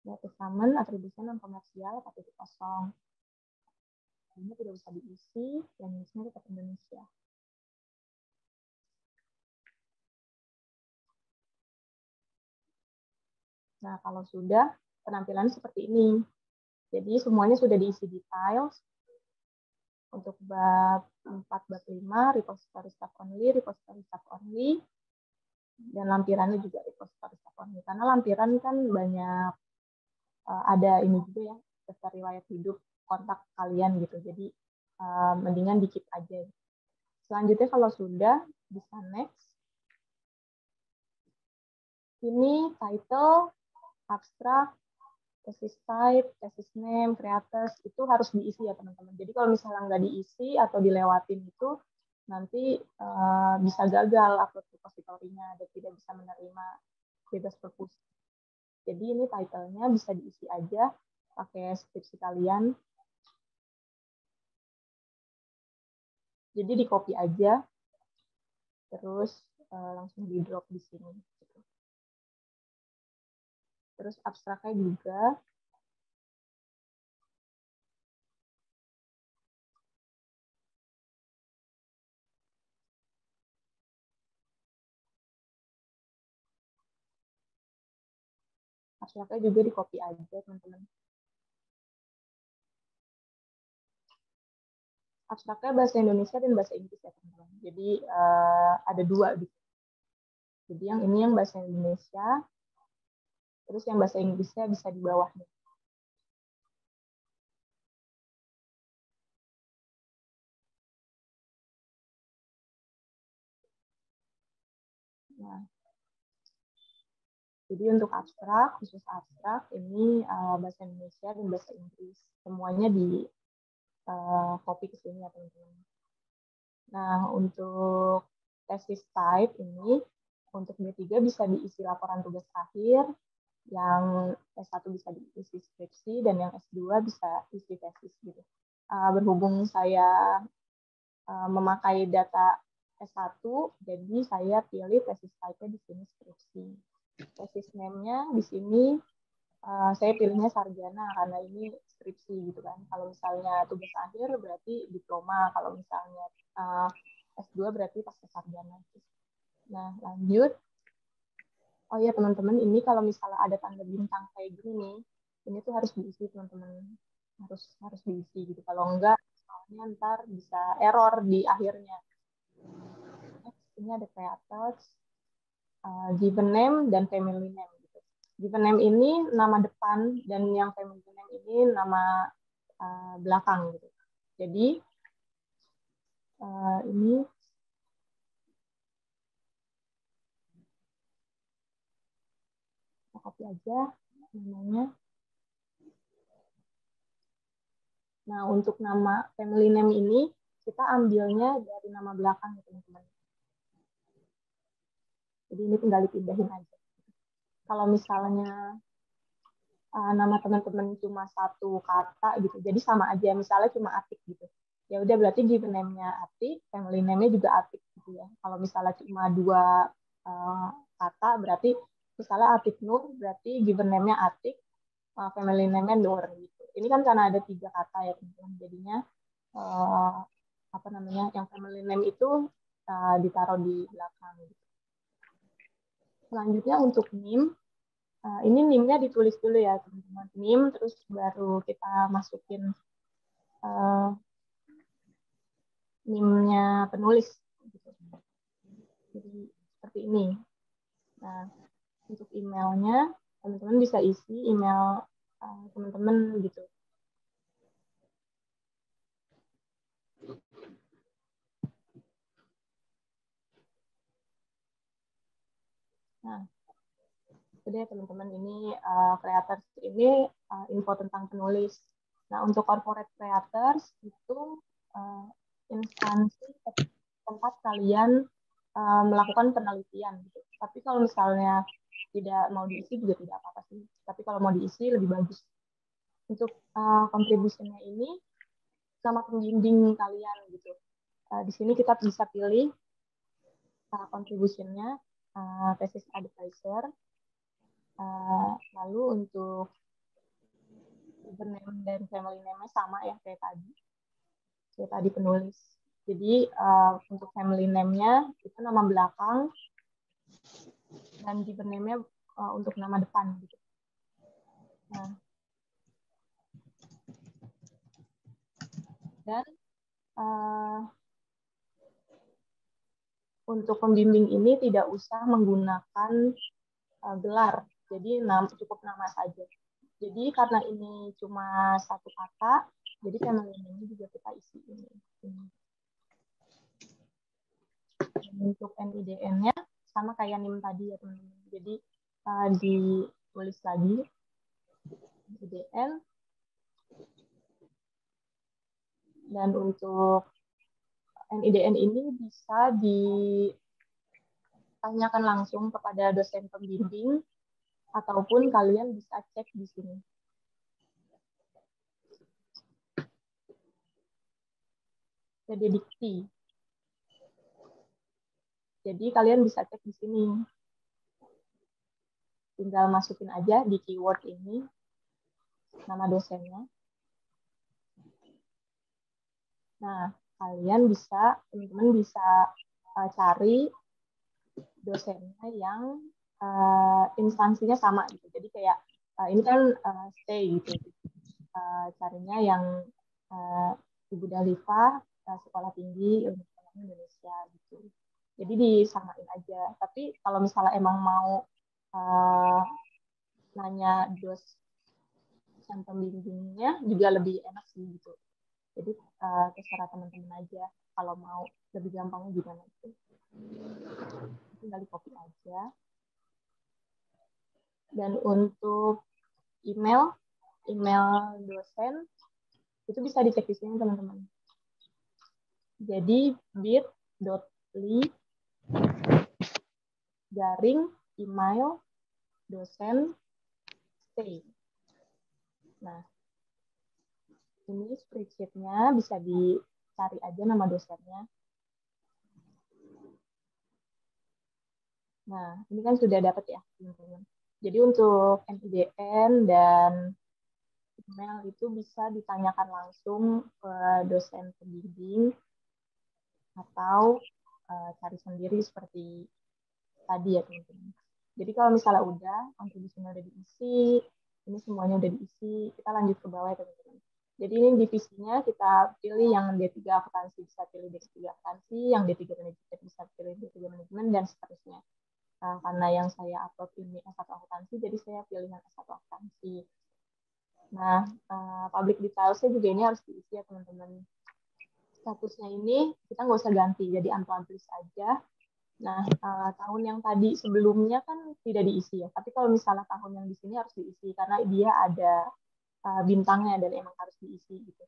S6: Creative Commons atribusi non komersial 4.0. Ini tidak usah diisi, language-nya tetap Indonesia. Nah, kalau sudah, penampilannya seperti ini. Jadi semuanya sudah diisi detail. Untuk bab 4, bab 5, repository staff only, dan lampirannya juga repository staff only. Karena lampiran kan banyak, ada ini juga ya, daftar riwayat hidup, kontak kalian gitu. Jadi mendingan dikit aja. Selanjutnya kalau sudah, bisa next. Ini title, abstrak, thesis type, thesis name, creators, itu harus diisi ya teman-teman. Jadi kalau misalnya nggak diisi atau dilewatin itu, nanti bisa gagal upload repository-nya dan tidak bisa menerima bebas perpus. Jadi ini title-nya bisa diisi aja pakai skripsi kalian. Jadi di copy aja, terus langsung di drop di sini. Terus abstraknya juga. Abstraknya juga di copy aja teman-teman. Abstraknya bahasa Indonesia dan bahasa Inggris ya teman-teman. Jadi ada dua gitu. Jadi yang ini yang bahasa Indonesia, terus yang bahasa Inggrisnya bisa di bawahnya. Nah, jadi untuk abstrak, khusus abstrak, ini bahasa Indonesia dan bahasa Inggris. Semuanya di copy ke sini ya teman-teman. Nah, untuk thesis type ini, untuk D3 bisa diisi laporan tugas akhir, yang S1 bisa diisi skripsi, dan yang S2 bisa isi tesis gitu. berhubung saya memakai data S1, jadi saya pilih tesis type-nya di sini skripsi. Tesis name-nya di sini saya pilihnya sarjana karena ini skripsi gitu kan. Kalau misalnya tugas akhir berarti diploma, kalau misalnya S2 berarti pasca sarjana. Nah, lanjut. Oh ya teman-teman, ini kalau misalnya ada tanda bintang kayak gini nih, ini tuh harus diisi teman-teman. Harus diisi gitu. Kalau enggak, soalnya ntar bisa error di akhirnya. Ini ada creators, given name, dan family name. Gitu. Given name ini nama depan, dan yang family name ini nama belakang. Gitu. Jadi, ini kita copy aja namanya. Nah, untuk nama family name ini, kita ambilnya dari nama belakang, teman-teman. Jadi ini tinggal dipindahin aja. Kalau misalnya nama teman-teman cuma satu kata gitu, jadi sama aja. Misalnya cuma Atik gitu. Ya udah berarti given name-nya Atik, family name-nya juga Atik gitu ya. Kalau misalnya cuma dua kata, berarti misalnya Atik Nur, berarti given name-nya Atik, family name-nya Nur gitu. Ini kan karena ada 3 kata ya teman-teman. Jadinya apa namanya? Yang family name itu ditaruh di belakang gitu. Selanjutnya untuk NIM, ini NIM-nya ditulis dulu ya teman-teman. NIM terus baru kita masukin NIM-nya penulis. Gitu. Jadi seperti ini. Nah, untuk emailnya teman-teman bisa isi email teman-teman gitu. Nah, jadi teman-teman ini creators ini info tentang penulis. Nah, untuk corporate creators itu instansi tempat kalian melakukan penelitian. Gitu. Tapi kalau misalnya tidak mau diisi juga tidak apa-apa sih. Tapi kalau mau diisi lebih bagus. Untuk contribution-nya ini sama pembimbing kalian gitu. Di sini kita bisa pilih contribution-nya thesis advisor. Lalu untuk given name dan family name-nya sama ya kayak tadi penulis. Jadi untuk family name-nya itu nama belakang dan given name-nya untuk nama depan gitu. Nah, dan untuk pembimbing ini tidak usah menggunakan gelar, jadi cukup nama saja. Jadi karena ini cuma satu kata, jadi family name juga kita isi ini. Dan untuk NIDN-nya sama kayak NIM tadi ya teman-teman. Jadi ditulis lagi NIDN. Dan untuk NIDN ini bisa ditanyakan langsung kepada dosen pembimbing ataupun kalian bisa cek di sini. PD dikti. Jadi kalian bisa cek di sini. Tinggal masukin aja di keyword ini nama dosennya. Nah, teman-teman bisa cari dosennya yang instansinya sama gitu. Jadi kayak ini kan stay gitu. Carinya yang Ibu Dalifa, Sekolah Tinggi Universitas Indonesia gitu. Jadi disamain aja. Tapi kalau misalnya emang mau nanya dosen pembimbingnya juga lebih enak sih gitu. Jadi terserah teman-teman aja kalau mau lebih gampangnya gimana itu. Tinggal di copy aja. Dan untuk email dosen itu bisa dicek di sini teman-teman. Jadi bit.ly/email dosen stay. Nah, Ini spreadsheet-nya bisa dicari aja nama dosennya. Nah, ini kan sudah dapat ya, teman-teman. Jadi untuk NIDN dan email itu bisa ditanyakan langsung ke dosen pembimbing atau cari sendiri seperti tadi ya, teman-teman. Jadi kalau misalnya udah, kontribusinya udah diisi, ini semuanya udah diisi, kita lanjut ke bawah ya, teman-teman. Jadi ini divisinya kita pilih yang D3 akuntansi bisa pilih D3 akuntansi, yang D3 manajemen bisa pilih D3 manajemen, dan seterusnya. Nah, karena yang saya upload ini S1 akuntansi, jadi saya pilih yang S1 akuntansi. Nah, public details-nya juga ini harus diisi ya, teman-teman. Statusnya ini kita nggak usah ganti, jadi unpublished aja. Nah, tahun yang tadi sebelumnya kan tidak diisi ya, tapi kalau misalnya tahun yang di sini harus diisi, karena dia ada bintangnya dan emang harus diisi gitu.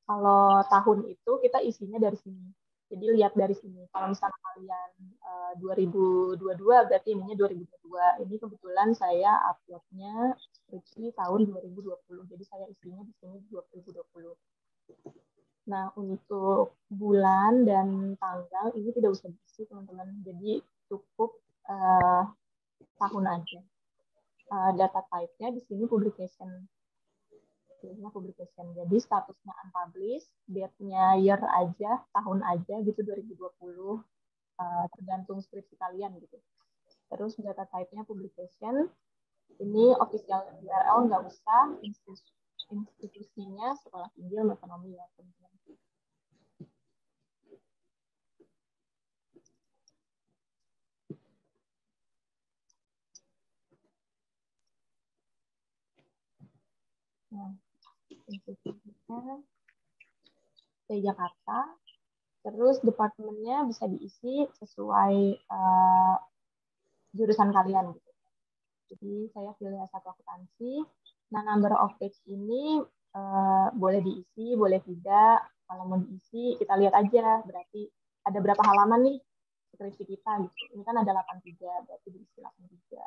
S6: Kalau tahun itu kita isinya dari sini. Jadi lihat dari sini. Kalau misalnya kalian 2022 berarti ininya 2022. Ini kebetulan saya uploadnya skripsi tahun 2020. Jadi saya isinya di sini 2020. Nah, untuk bulan dan tanggal ini tidak usah diisi, teman-teman. Jadi cukup tahun aja. Data type-nya di sini publication. Publication. Jadi statusnya unpublished, date-nya year aja, tahun aja gitu 2020, tergantung skripsi kalian gitu. Terus data type-nya publication, ini official URL nggak usah, institusinya Sekolah Tinggi Ilmu Ekonomi ya teman-teman. Nah, institusinya di Jakarta, terus departemennya bisa diisi sesuai jurusan kalian gitu. Jadi saya pilih S1 akuntansi. Nah, number of page ini boleh diisi, boleh tidak. Kalau mau diisi, kita lihat aja. Berarti ada berapa halaman nih skripsi kita gitu. Ini kan ada 83, berarti diisi 83.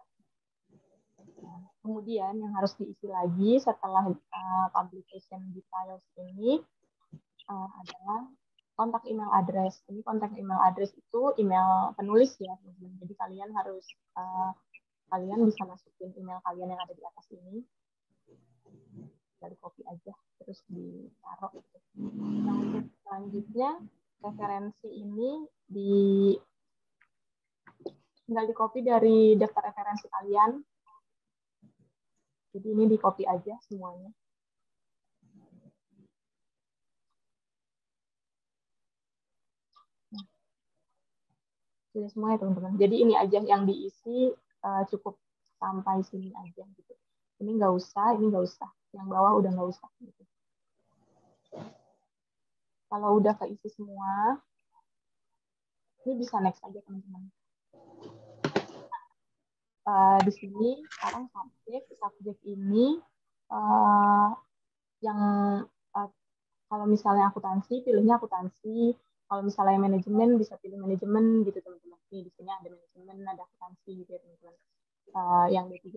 S6: Nah, kemudian yang harus diisi lagi setelah publication details ini adalah kontak email address. Ini kontak email address itu email penulis ya, teman-teman. Jadi kalian harus kalian bisa masukin email kalian yang ada di atas ini, dari copy aja terus ditaruh. Nah, untuk selanjutnya referensi ini tinggal di copy dari daftar referensi kalian. Jadi ini di copy aja semuanya. Nah, sudah semua ya teman-teman. Jadi ini aja yang diisi, cukup sampai sini aja gitu. Ini nggak usah, ini nggak usah. Yang bawah udah nggak usah gitu. Kalau udah keisi semua, ini bisa next aja teman-teman. Di sini sekarang subjek ini yang kalau misalnya akuntansi pilihnya akuntansi, kalau misalnya manajemen bisa pilih manajemen gitu teman-teman. Nih di sini ada manajemen, ada akuntansi gitu ya teman-teman. Yang D3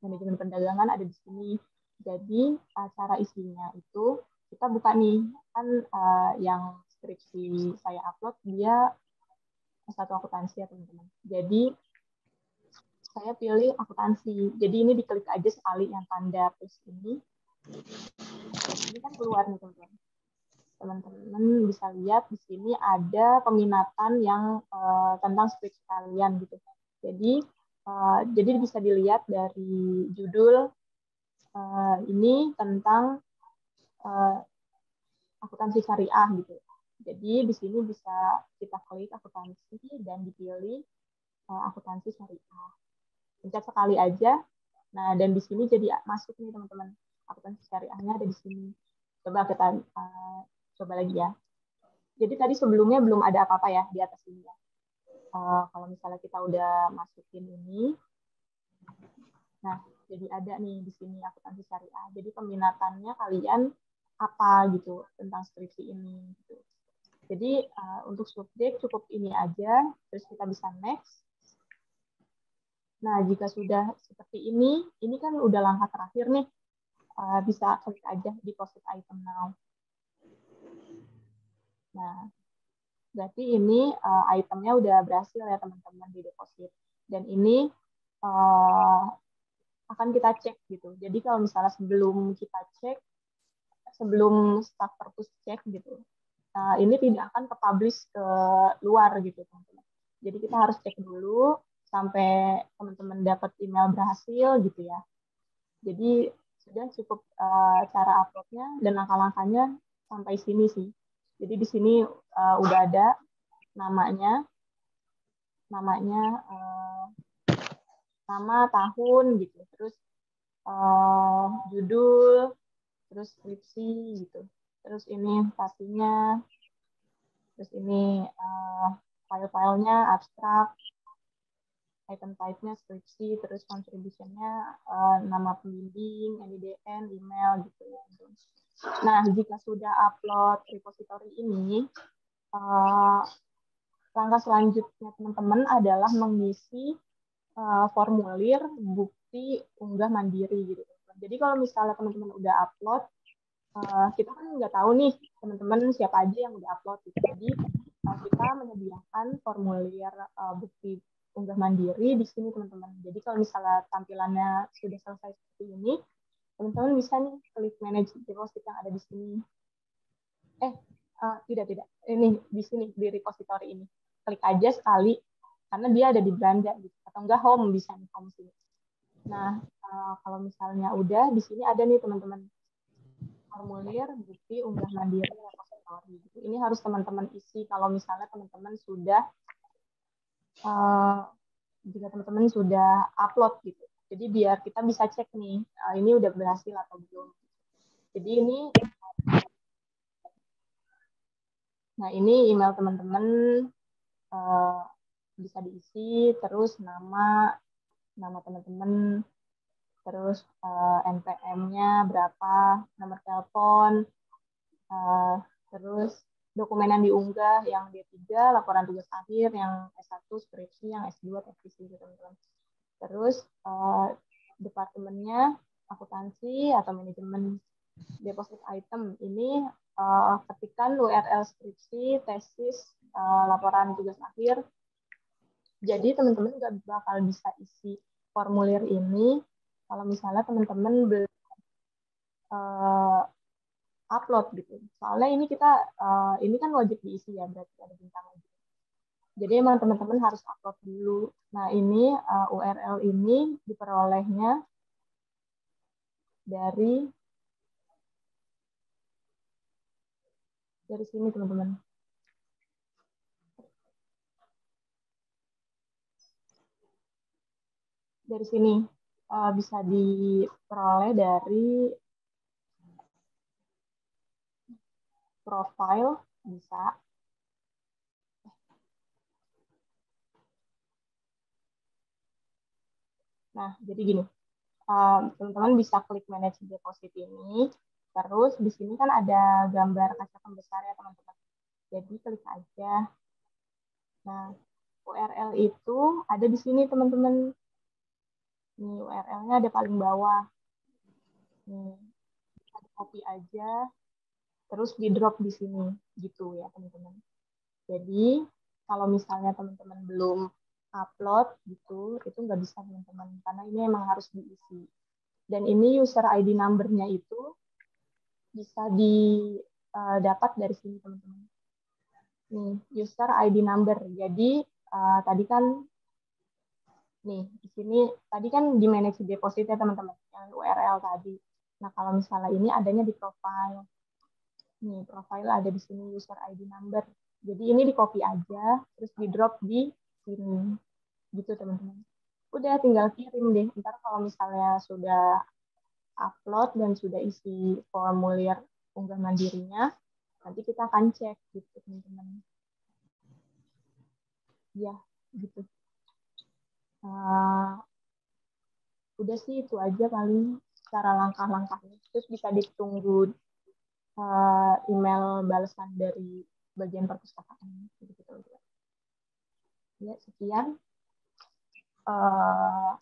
S6: manajemen perdagangan ada di sini. Jadi cara isinya itu kita buka nih kan yang skripsi saya upload dia S1 akuntansi ya teman-teman. Jadi saya pilih akuntansi. Jadi ini diklik aja sekali yang tanda plus ini. Ini kan keluar nih teman-teman. Teman-teman bisa lihat di sini ada peminatan yang tentang skripsi kalian gitu. Jadi bisa dilihat dari judul ini tentang akuntansi syariah gitu. Jadi di sini bisa kita klik akuntansi dan dipilih akuntansi syariah. Pencet sekali aja. Nah, dan di sini jadi masuk nih teman-teman. Akuntansi syariahnya ada di sini. Coba kita coba lagi ya. Jadi tadi sebelumnya belum ada apa-apa ya di atas ini ya. Kalau misalnya kita udah masukin ini, nah jadi ada nih di sini akuntansi syariah. Jadi peminatannya kalian apa gitu tentang skripsi ini. Gitu. Jadi untuk subjek cukup ini aja, terus kita bisa next. Nah, jika sudah seperti ini kan udah langkah terakhir nih. Bisa klik aja deposit item now. Nah, berarti ini itemnya udah berhasil ya teman-teman di deposit. Dan ini akan kita cek gitu. Jadi kalau misalnya sebelum kita cek, sebelum staff perpus cek gitu, ini tidak akan ke-publish ke luar gitu teman-teman. Jadi kita harus cek dulu sampai teman-teman dapat email berhasil gitu ya. Jadi sudah cukup cara uploadnya dan langkah-langkahnya sampai sini sih. Jadi di sini udah ada namanya nama, tahun gitu, terus judul, terus skripsi gitu, terus ini pastinya, terus ini file-filenya, abstrak, item type-nya, skripsi, terus contribution-nya, nama pembimbing, NIDN, email gitu ya. Nah, jika sudah upload repository ini, langkah selanjutnya teman-teman adalah mengisi formulir bukti unggah mandiri gitu. Jadi kalau misalnya teman-teman udah upload, kita kan nggak tahu nih teman-teman siapa aja yang udah upload gitu. Jadi kita menyediakan formulir bukti unggah mandiri di sini teman-teman. Jadi kalau misalnya tampilannya sudah selesai seperti ini, teman-teman bisa nih klik manage deposit yang ada di sini. Tidak. Ini di sini di repository ini. Klik aja sekali karena dia ada di beranda gitu. Atau enggak home bisa nih home sini. Nah, kalau misalnya udah di sini ada nih teman-teman formulir bukti unggah mandiri repository. Gitu. Ini harus teman-teman isi kalau misalnya teman-teman sudah jika teman-teman sudah upload gitu. Jadi biar kita bisa cek nih ini udah berhasil atau belum. Jadi ini ini email teman-teman bisa diisi, terus nama teman-teman, terus NPM-nya berapa, nomor telepon, terus dokumen yang diunggah, yang D3, laporan tugas akhir, yang S1, skripsi, yang S2, revisi, teman-teman. Terus departemennya, akuntansi atau manajemen deposit item. Ini ketikkan URL skripsi, tesis, laporan tugas akhir. Jadi teman-teman nggak bakal bisa isi formulir ini kalau misalnya teman-teman belum upload gitu. Soalnya ini ini kan wajib diisi ya, berarti ada bintangnya. Jadi emang teman-teman harus upload dulu. Nah ini URL ini diperolehnya dari sini teman-teman. Dari sini bisa diperoleh dari profile bisa. Nah, jadi gini, teman-teman bisa klik manage deposit ini, terus di sini kan ada gambar kaca pembesar ya teman-teman. Jadi klik aja. Nah, URL itu ada di sini teman-teman. Nih URL-nya ada paling bawah. Nih, copy aja, terus di drop di sini, gitu ya teman-teman. Jadi kalau misalnya teman-teman belum upload gitu, itu nggak bisa teman-teman, karena ini emang harus diisi. Dan ini user ID number-nya itu bisa didapat dari sini teman-teman. Nih, user ID number. Jadi tadi kan nih di sini tadi kan di manage deposit ya teman-teman, yang URL tadi. Nah, kalau misalnya ini adanya di profile. Nih, profile ada di sini user ID number. Jadi ini di copy aja, terus di drop di sini. Gitu teman-teman. Udah tinggal kirim deh. Ntar kalau misalnya sudah upload dan sudah isi formulir unggah mandirinya, nanti kita akan cek gitu teman-teman. Ya, gitu. Udah sih itu aja paling cara langkah-langkahnya. Terus bisa ditunggu email balasan dari bagian perpustakaan. Gitu. Ya, sekian.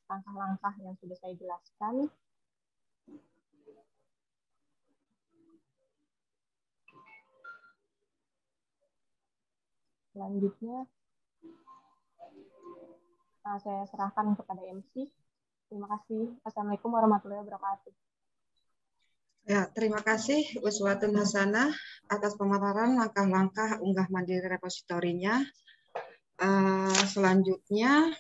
S6: langkah-langkah yang sudah saya jelaskan. Selanjutnya, saya serahkan kepada MC. Terima kasih. Assalamualaikum warahmatullahi wabarakatuh.
S3: Ya, terima kasih Uswatun Hasanah atas pemaparan langkah-langkah unggah mandiri repositorinya. Selanjutnya,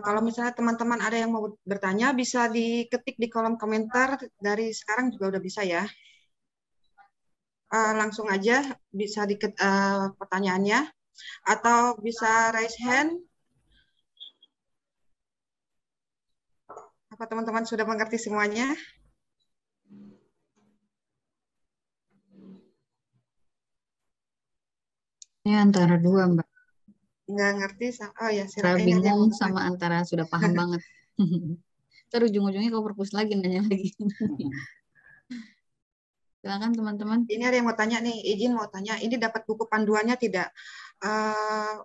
S3: kalau misalnya teman-teman ada yang mau bertanya, bisa diketik di kolom komentar. Dari sekarang juga udah bisa ya. Langsung aja bisa pertanyaannya, atau bisa raise hand. Apa teman-teman sudah mengerti semuanya?
S1: Ini antara dua, Mbak.
S3: Nggak ngerti. Oh ya,
S1: Antara
S3: silakan.
S1: bingung sama antara sudah paham banget. Terus ujung-ujungnya kalau perpus lagi, nanya lagi. Silakan teman-teman.
S3: Ini ada yang mau tanya nih, izin mau tanya. Ini dapat buku panduannya tidak?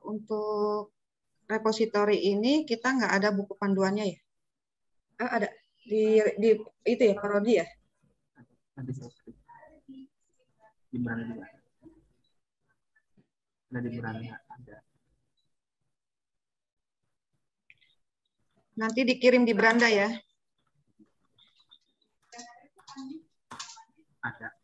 S3: Untuk repositori ini kita nggak ada buku panduannya ya? Ada di itu ya, Parodi ya?
S5: Di mana juga? Ada di Beranda ada.
S3: Nanti dikirim di Beranda ya?
S5: Ada.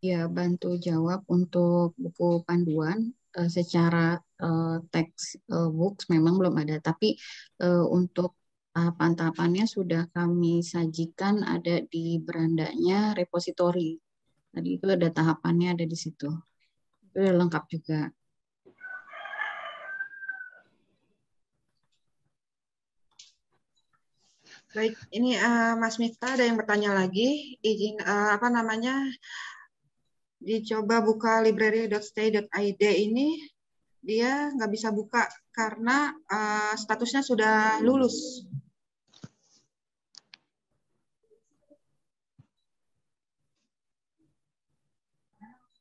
S1: Ya, bantu jawab untuk buku panduan secara teks books memang belum ada, tapi untuk tahapan-tahapannya sudah kami sajikan ada di berandanya repositori. Tadi itu ada tahapannya, ada di situ. Itu udah lengkap juga.
S3: Baik, ini Mas Miftah ada yang bertanya lagi. Izin apa namanya? Dicoba buka library.stay.id ini dia nggak bisa buka karena statusnya sudah lulus.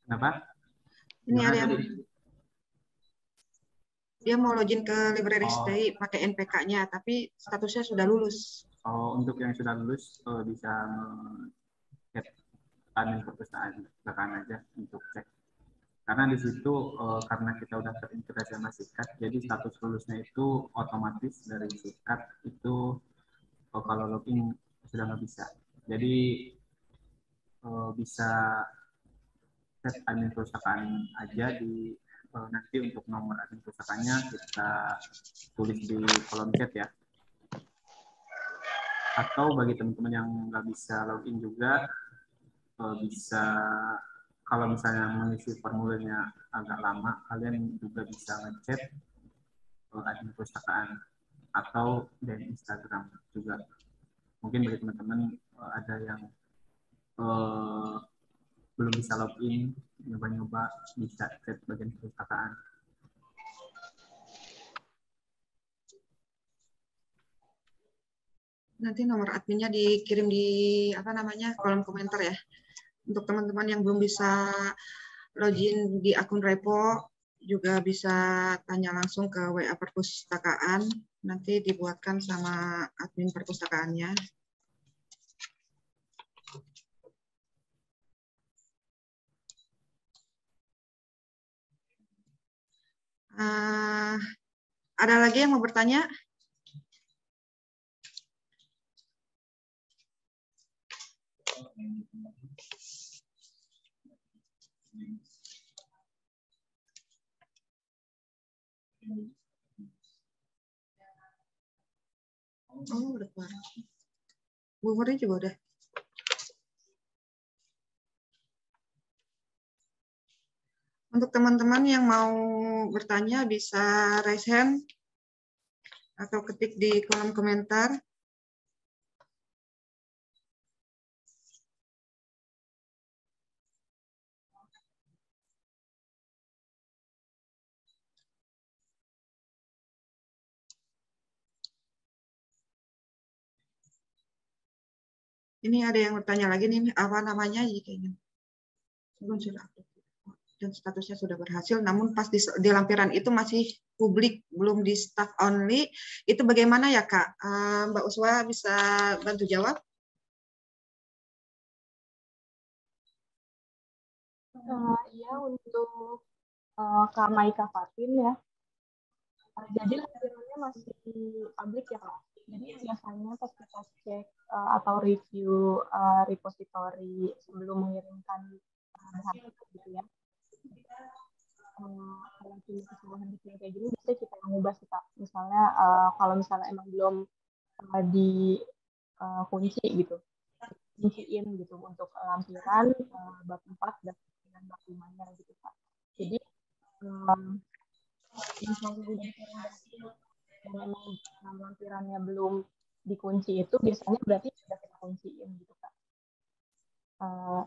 S5: Kenapa?
S3: Ini ada yang dia mau login ke library stay pakai NPK-nya, tapi statusnya sudah lulus.
S5: Oh, untuk yang sudah lulus bisa cek admin perpustakaan aja untuk cek. Karena di situ karena kita udah terintegrasi sama Sikat, jadi status lulusnya itu otomatis dari Sikat itu kalau login sudah nggak bisa. Jadi bisa set admin perpustakaan aja di nanti untuk nomor admin perpustakaannya kita tulis di kolom chat ya. Atau bagi teman-teman yang nggak bisa login juga bisa, kalau misalnya mengisi formulirnya agak lama, kalian juga bisa ngechat admin perpustakaan atau dari Instagram juga. Mungkin bagi teman-teman ada yang belum bisa login, nyoba-nyoba bisa chat bagian perpustakaan.
S3: Nanti nomor adminnya dikirim di apa namanya kolom komentar ya. Untuk teman-teman yang belum bisa login di akun Repo juga bisa tanya langsung ke WA perpustakaan. Nanti dibuatkan sama admin perpustakaannya. Ada lagi yang mau bertanya? Oh, udah keluar. Bu Murni juga udah. Untuk teman-teman yang mau bertanya bisa raise hand atau ketik di kolom komentar. Ini ada yang bertanya lagi nih, apa namanya? Kayaknya sebelum sudah dan statusnya sudah berhasil, namun pas di lampiran itu masih publik, belum di staff only. Itu bagaimana ya Kak? Mbak Uswa bisa bantu jawab?
S6: Iya, untuk Kak Maika Fatin ya. Jadi lampirannya masih publik ya Kak. Jadi biasanya pas kita cek atau review repository sebelum mengirimkan bahan gitu ya. Kalau punya kesalahan kecil kayak gini bisa kita yang ubah sih Kak. Misalnya kalau misalnya emang belum dikunci gitu, kunciin gitu untuk lampiran bab 4 dan bab 5-nya gitu Kak. Jadi misalnya udah direkomendasi dan emang lampirannya belum dikunci itu biasanya berarti sudah kita kunciin gitu Kak.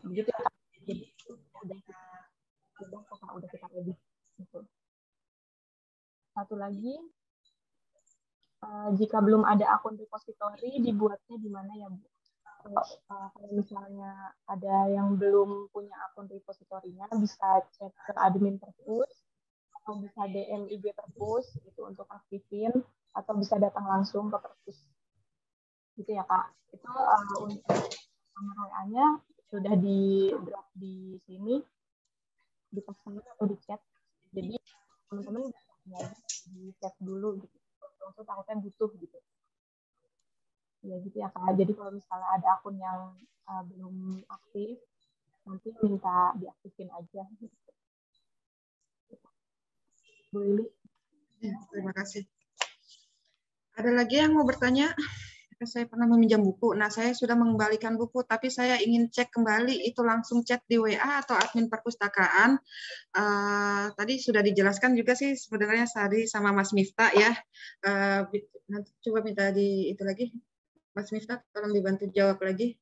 S6: Begitu ya Kak. Jadi udah kita edit gitu. Satu lagi, jika belum ada akun repository, dibuatnya di mana ya Bu? Kalau misalnya ada yang belum punya akun repositorinya, bisa cek ke admin perpus, atau bisa DM IG perpus itu untuk aktifin, atau bisa datang langsung ke perpus. Gitu ya Kak. Itu untuk nomor WA-nya sudah di drop di sini, di pesan atau di chat. Jadi teman-teman bisa di chat dulu gitu. Untuk takutnya butuh gitu. Ya gitu ya Kak. Jadi kalau misalnya ada akun yang belum aktif, nanti minta diaktifin aja. Gitu. Bu Lili.
S3: Ya, terima kasih. Ada lagi yang mau bertanya? Saya pernah meminjam buku. Nah, saya sudah mengembalikan buku, tapi saya ingin cek kembali itu langsung chat di WA atau admin perpustakaan. Tadi sudah dijelaskan juga sih sebenarnya tadi sama Mas Miftah ya. Nanti coba minta di itu lagi, Mas Miftah, tolong dibantu jawab lagi.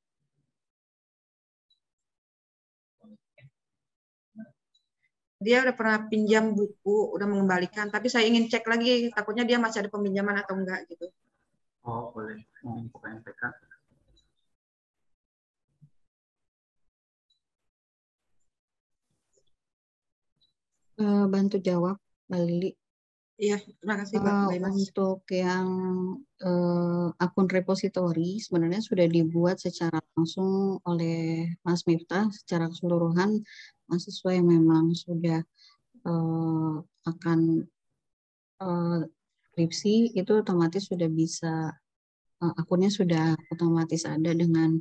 S3: Dia udah pernah pinjam buku, udah mengembalikan, tapi saya ingin cek lagi, takutnya dia masih ada peminjaman atau enggak gitu.
S5: Oh, boleh. Info NPK.
S1: Bantu jawab, Mbak Lili.
S3: Iya, terima kasih Mbak.
S1: Untuk yang akun repositori sebenarnya sudah dibuat secara langsung oleh Mas Miftah secara keseluruhan. Mahasiswa yang memang sudah akan skripsi itu otomatis sudah bisa, akunnya sudah otomatis ada dengan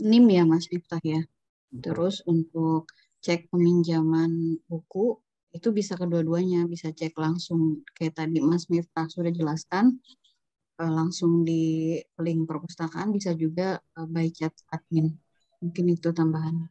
S1: NIM ya Mas Miftah ya. Terus untuk cek peminjaman buku itu bisa kedua-duanya, bisa cek langsung kayak tadi Mas Miftah sudah jelaskan, langsung di link perpustakaan, bisa juga by chat admin. Mungkin itu tambahan.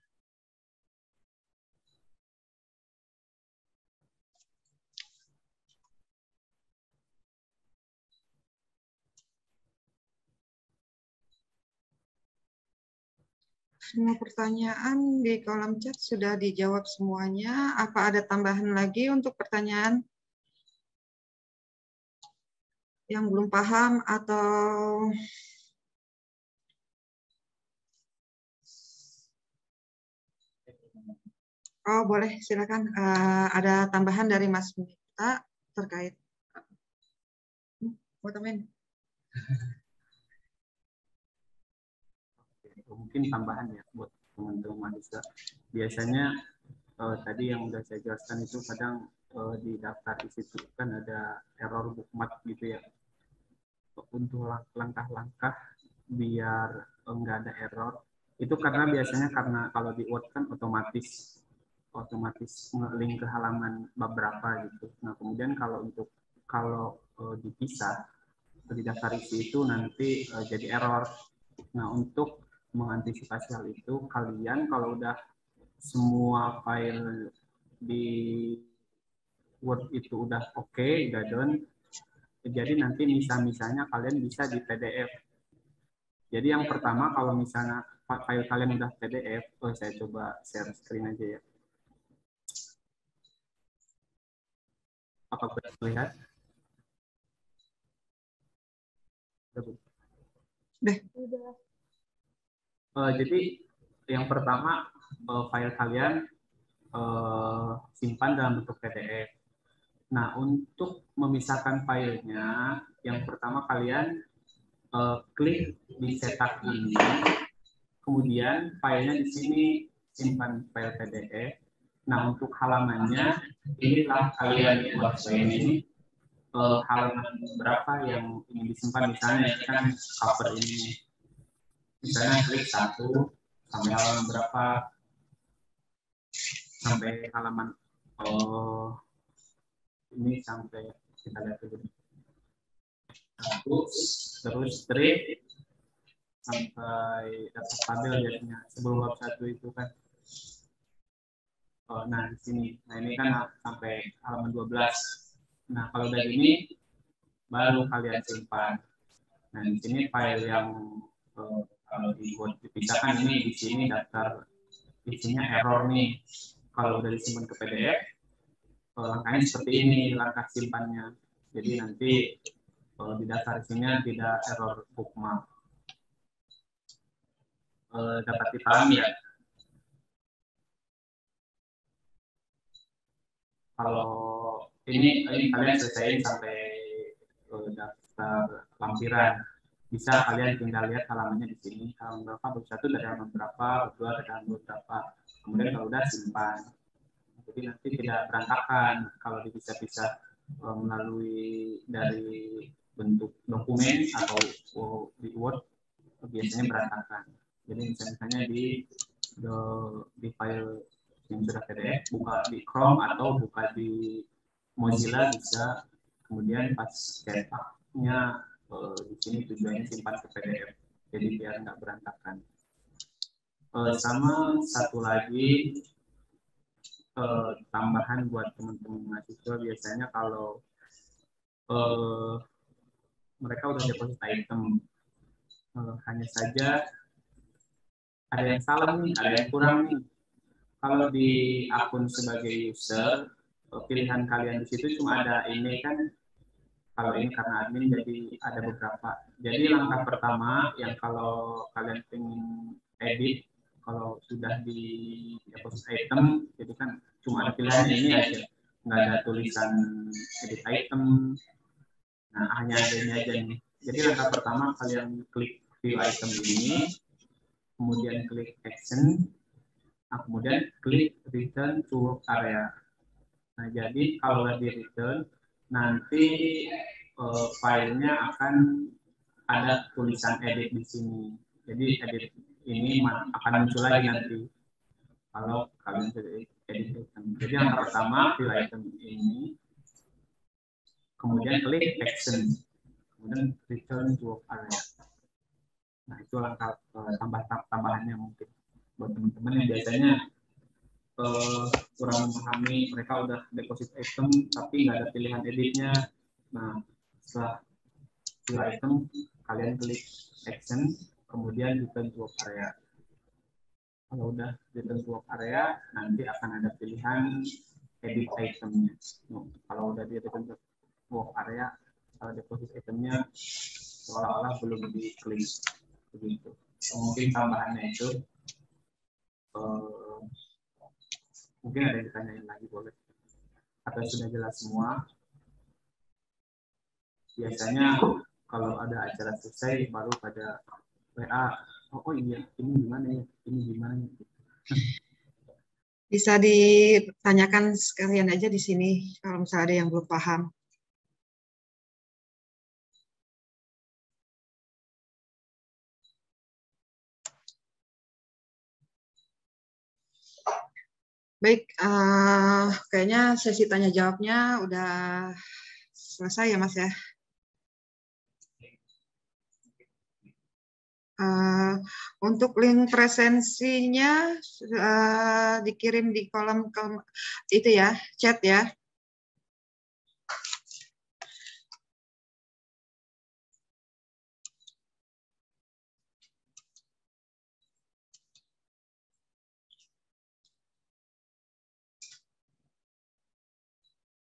S3: Semua pertanyaan di kolom chat sudah dijawab semuanya. Apa ada tambahan lagi untuk pertanyaan yang belum paham atau oh boleh silakan. Ada tambahan dari Mas Miftah terkait
S5: Mungkin tambahan ya buat teman-teman mahasiswa. Biasanya tadi yang udah saya jelaskan itu kadang di daftar isi itu kan ada error bookmark gitu ya. Untuk langkah-langkah biar enggak ada error itu karena biasanya karena kalau di Word kan otomatis nge-link ke halaman beberapa gitu. Nah kemudian kalau dipisah di daftar isi itu nanti jadi error. Nah untuk mengantisipasi hal itu, kalian kalau udah semua file di Word itu udah oke, udah done, jadi nanti misalnya kalian bisa di PDF. Jadi yang pertama kalau misalnya file kalian udah PDF, saya coba share screen aja ya. Apa boleh lihat? Jadi yang pertama file kalian simpan dalam bentuk PDF. Nah, untuk memisahkan filenya, yang pertama kalian klik di cetak ini, kemudian filenya di sini simpan file PDF. Nah, untuk halamannya, inilah kalian buat ini halaman berapa yang ingin disimpan, misalnya kan cover ini, misalnya klik 1 sampai halaman berapa, sampai halaman ini sampai kita lihat dulu. Terus strip sampai data tabel biasanya sebelum bab 1 itu kan. Nah di sini, nah ini kan sampai halaman 12. Nah kalau udah gini baru kalian simpan. Nah di sini file yang kalau dibuat dipisahkan ini, di sini daftar isinya error nih. Kalau udah disimpan ke PDF, langkahnya seperti ini langkah simpannya. Jadi nanti di daftar isinya tidak error bookmark. Dapat dipahami ya? Kalau ini kalian selesaiin sampai daftar lampiran, bisa kalian tinggal lihat halamannya di sini, halaman berapa, bab 1 dari halaman berapa, bab 2 dari halaman berapa. Kemudian kalau udah simpan. Jadi nanti tidak berantakan kalau dipisah-pisah melalui dari bentuk dokumen atau di Word, biasanya berantakan. Jadi misalnya di file yang sudah PDF, buka di Chrome atau buka di Mozilla bisa, kemudian pas cetaknya di sini tujuannya simpan ke PDF, jadi biar nggak berantakan. Sama satu lagi tambahan buat teman-teman mahasiswa, biasanya kalau mereka udah deposit item, hanya saja ada yang salah nih, ada yang kurang nih. Kalau di akun sebagai user, pilihan kalian di situ cuma ada ini kan. Kalau ini karena admin jadi ada beberapa. Jadi langkah pertama yang kalau kalian ingin edit, kalau sudah di deposit item, jadi kan cuma ada pilihannya ini aja, nggak ada tulisan edit item. Nah hanya ada ini aja nih. Jadi langkah pertama kalian klik view item ini, kemudian klik action, nah, kemudian klik return to work area. Nah jadi kalau di return, nanti filenya akan ada tulisan edit di sini. Jadi edit ini akan muncul lagi nanti kalau kalian sudah edit item. Jadi yang pertama view item ini, kemudian klik action, kemudian return to work area. Nah itu langkah tambahannya mungkin buat teman-teman yang biasanya kurang memahami, mereka udah deposit item tapi nggak ada pilihan editnya. Nah setelah view item, kalian klik action, kemudian return to work area. Kalau udah return to work area, nanti akan ada pilihan edit itemnya. Nah, kalau udah di return to work area, kalau deposit itemnya seolah-olah belum diklik begitu. Mungkin tambahannya itu mungkin ada yang ditanyain lagi, boleh, atau sudah jelas semua. Biasanya kalau ada acara selesai baru pada WA, oh iya ini gimana ya, ini gimana ya.
S3: Bisa ditanyakan sekalian aja di sini kalau misalnya ada yang belum paham. Baik, kayaknya sesi tanya jawabnya udah selesai ya Mas ya. Untuk link presensinya dikirim di kolom itu ya, chat ya.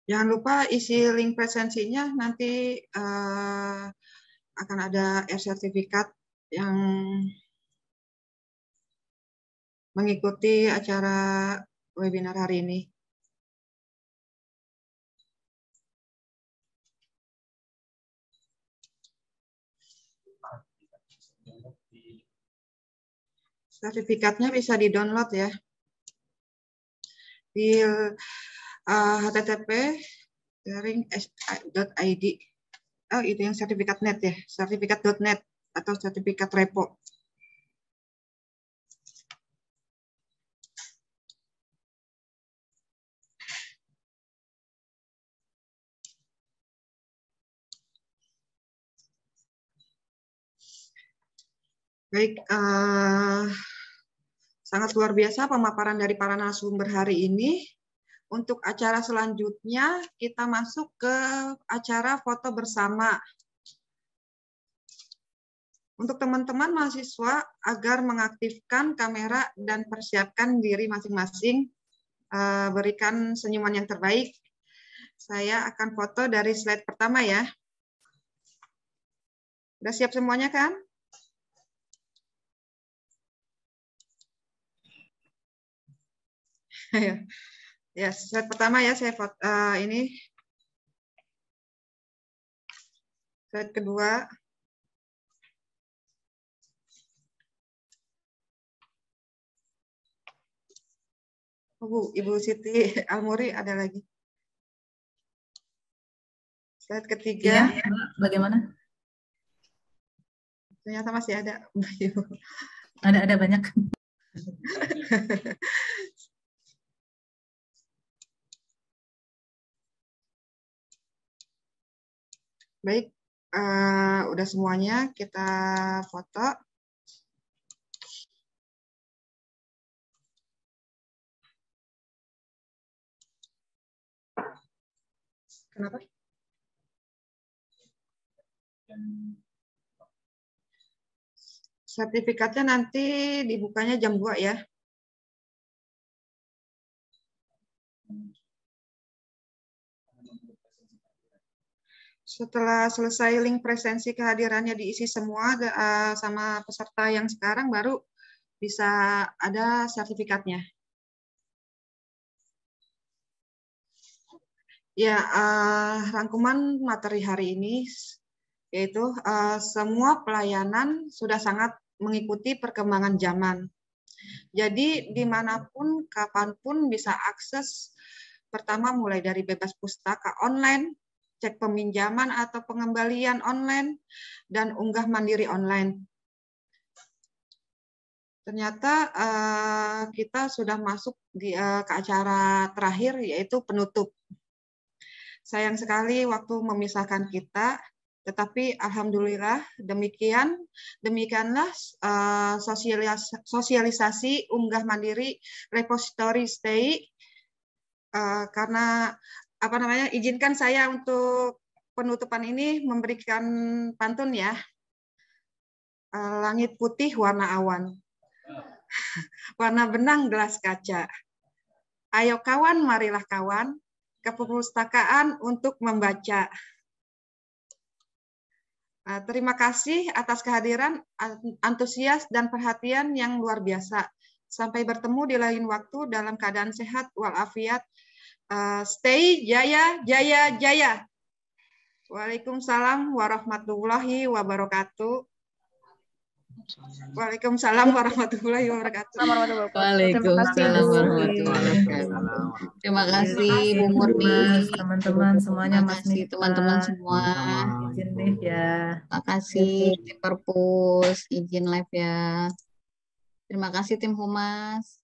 S3: Jangan lupa isi link presensinya, nanti akan ada e-sertifikat yang mengikuti acara webinar hari ini. Sertifikatnya bisa di-download ya di http://id. Oh, itu yang sertifikat net ya, sertifikat.net atau sertifikat repo. Baik, sangat luar biasa pemaparan dari para narasumber hari ini. Untuk acara selanjutnya, kita masuk ke acara foto bersama. Untuk teman-teman mahasiswa, agar mengaktifkan kamera dan persiapkan diri masing-masing, berikan senyuman yang terbaik. Saya akan foto dari slide pertama ya. Udah siap semuanya kan? Ya, slide pertama ya, saya foto, ini. Slide kedua. Oh, Ibu Siti Almuri ada lagi. Slide ketiga.
S4: Ya, bagaimana?
S3: Ternyata masih ada.
S4: Ada banyak.
S3: Baik, udah semuanya kita foto. Kenapa? Sertifikatnya nanti dibukanya jam 2 ya. Setelah selesai link presensi kehadirannya diisi semua sama peserta yang sekarang, baru bisa ada sertifikatnya. Ya, rangkuman materi hari ini yaitu semua pelayanan sudah sangat mengikuti perkembangan zaman. Jadi dimanapun, kapanpun bisa akses, pertama mulai dari bebas pustaka online, cek peminjaman atau pengembalian online, dan unggah mandiri online. Ternyata kita sudah masuk ke acara terakhir, yaitu penutup. Sayang sekali waktu memisahkan kita, tetapi alhamdulillah demikianlah sosialisasi unggah mandiri repository stay. Karena izinkan saya untuk penutupan ini memberikan pantun ya. Langit putih warna awan, warna benang gelas kaca. Ayo kawan, marilah kawan, ke perpustakaan untuk membaca. Terima kasih atas kehadiran, antusias, dan perhatian yang luar biasa. Sampai bertemu di lain waktu dalam keadaan sehat walafiat. Stay jaya, jaya, jaya. Waalaikumsalam warahmatullahi wabarakatuh. Waalaikumsalam warahmatullahi wabarakatuh.
S1: Waalaikumsalam warahmatullahi wabarakatuh. Terima kasih Bu Murni,
S4: teman-teman semuanya,
S1: terima kasih teman-teman semua.
S4: Izin nih ya.
S1: Terima kasih tim Perpus, izin live ya. Terima kasih tim Humas.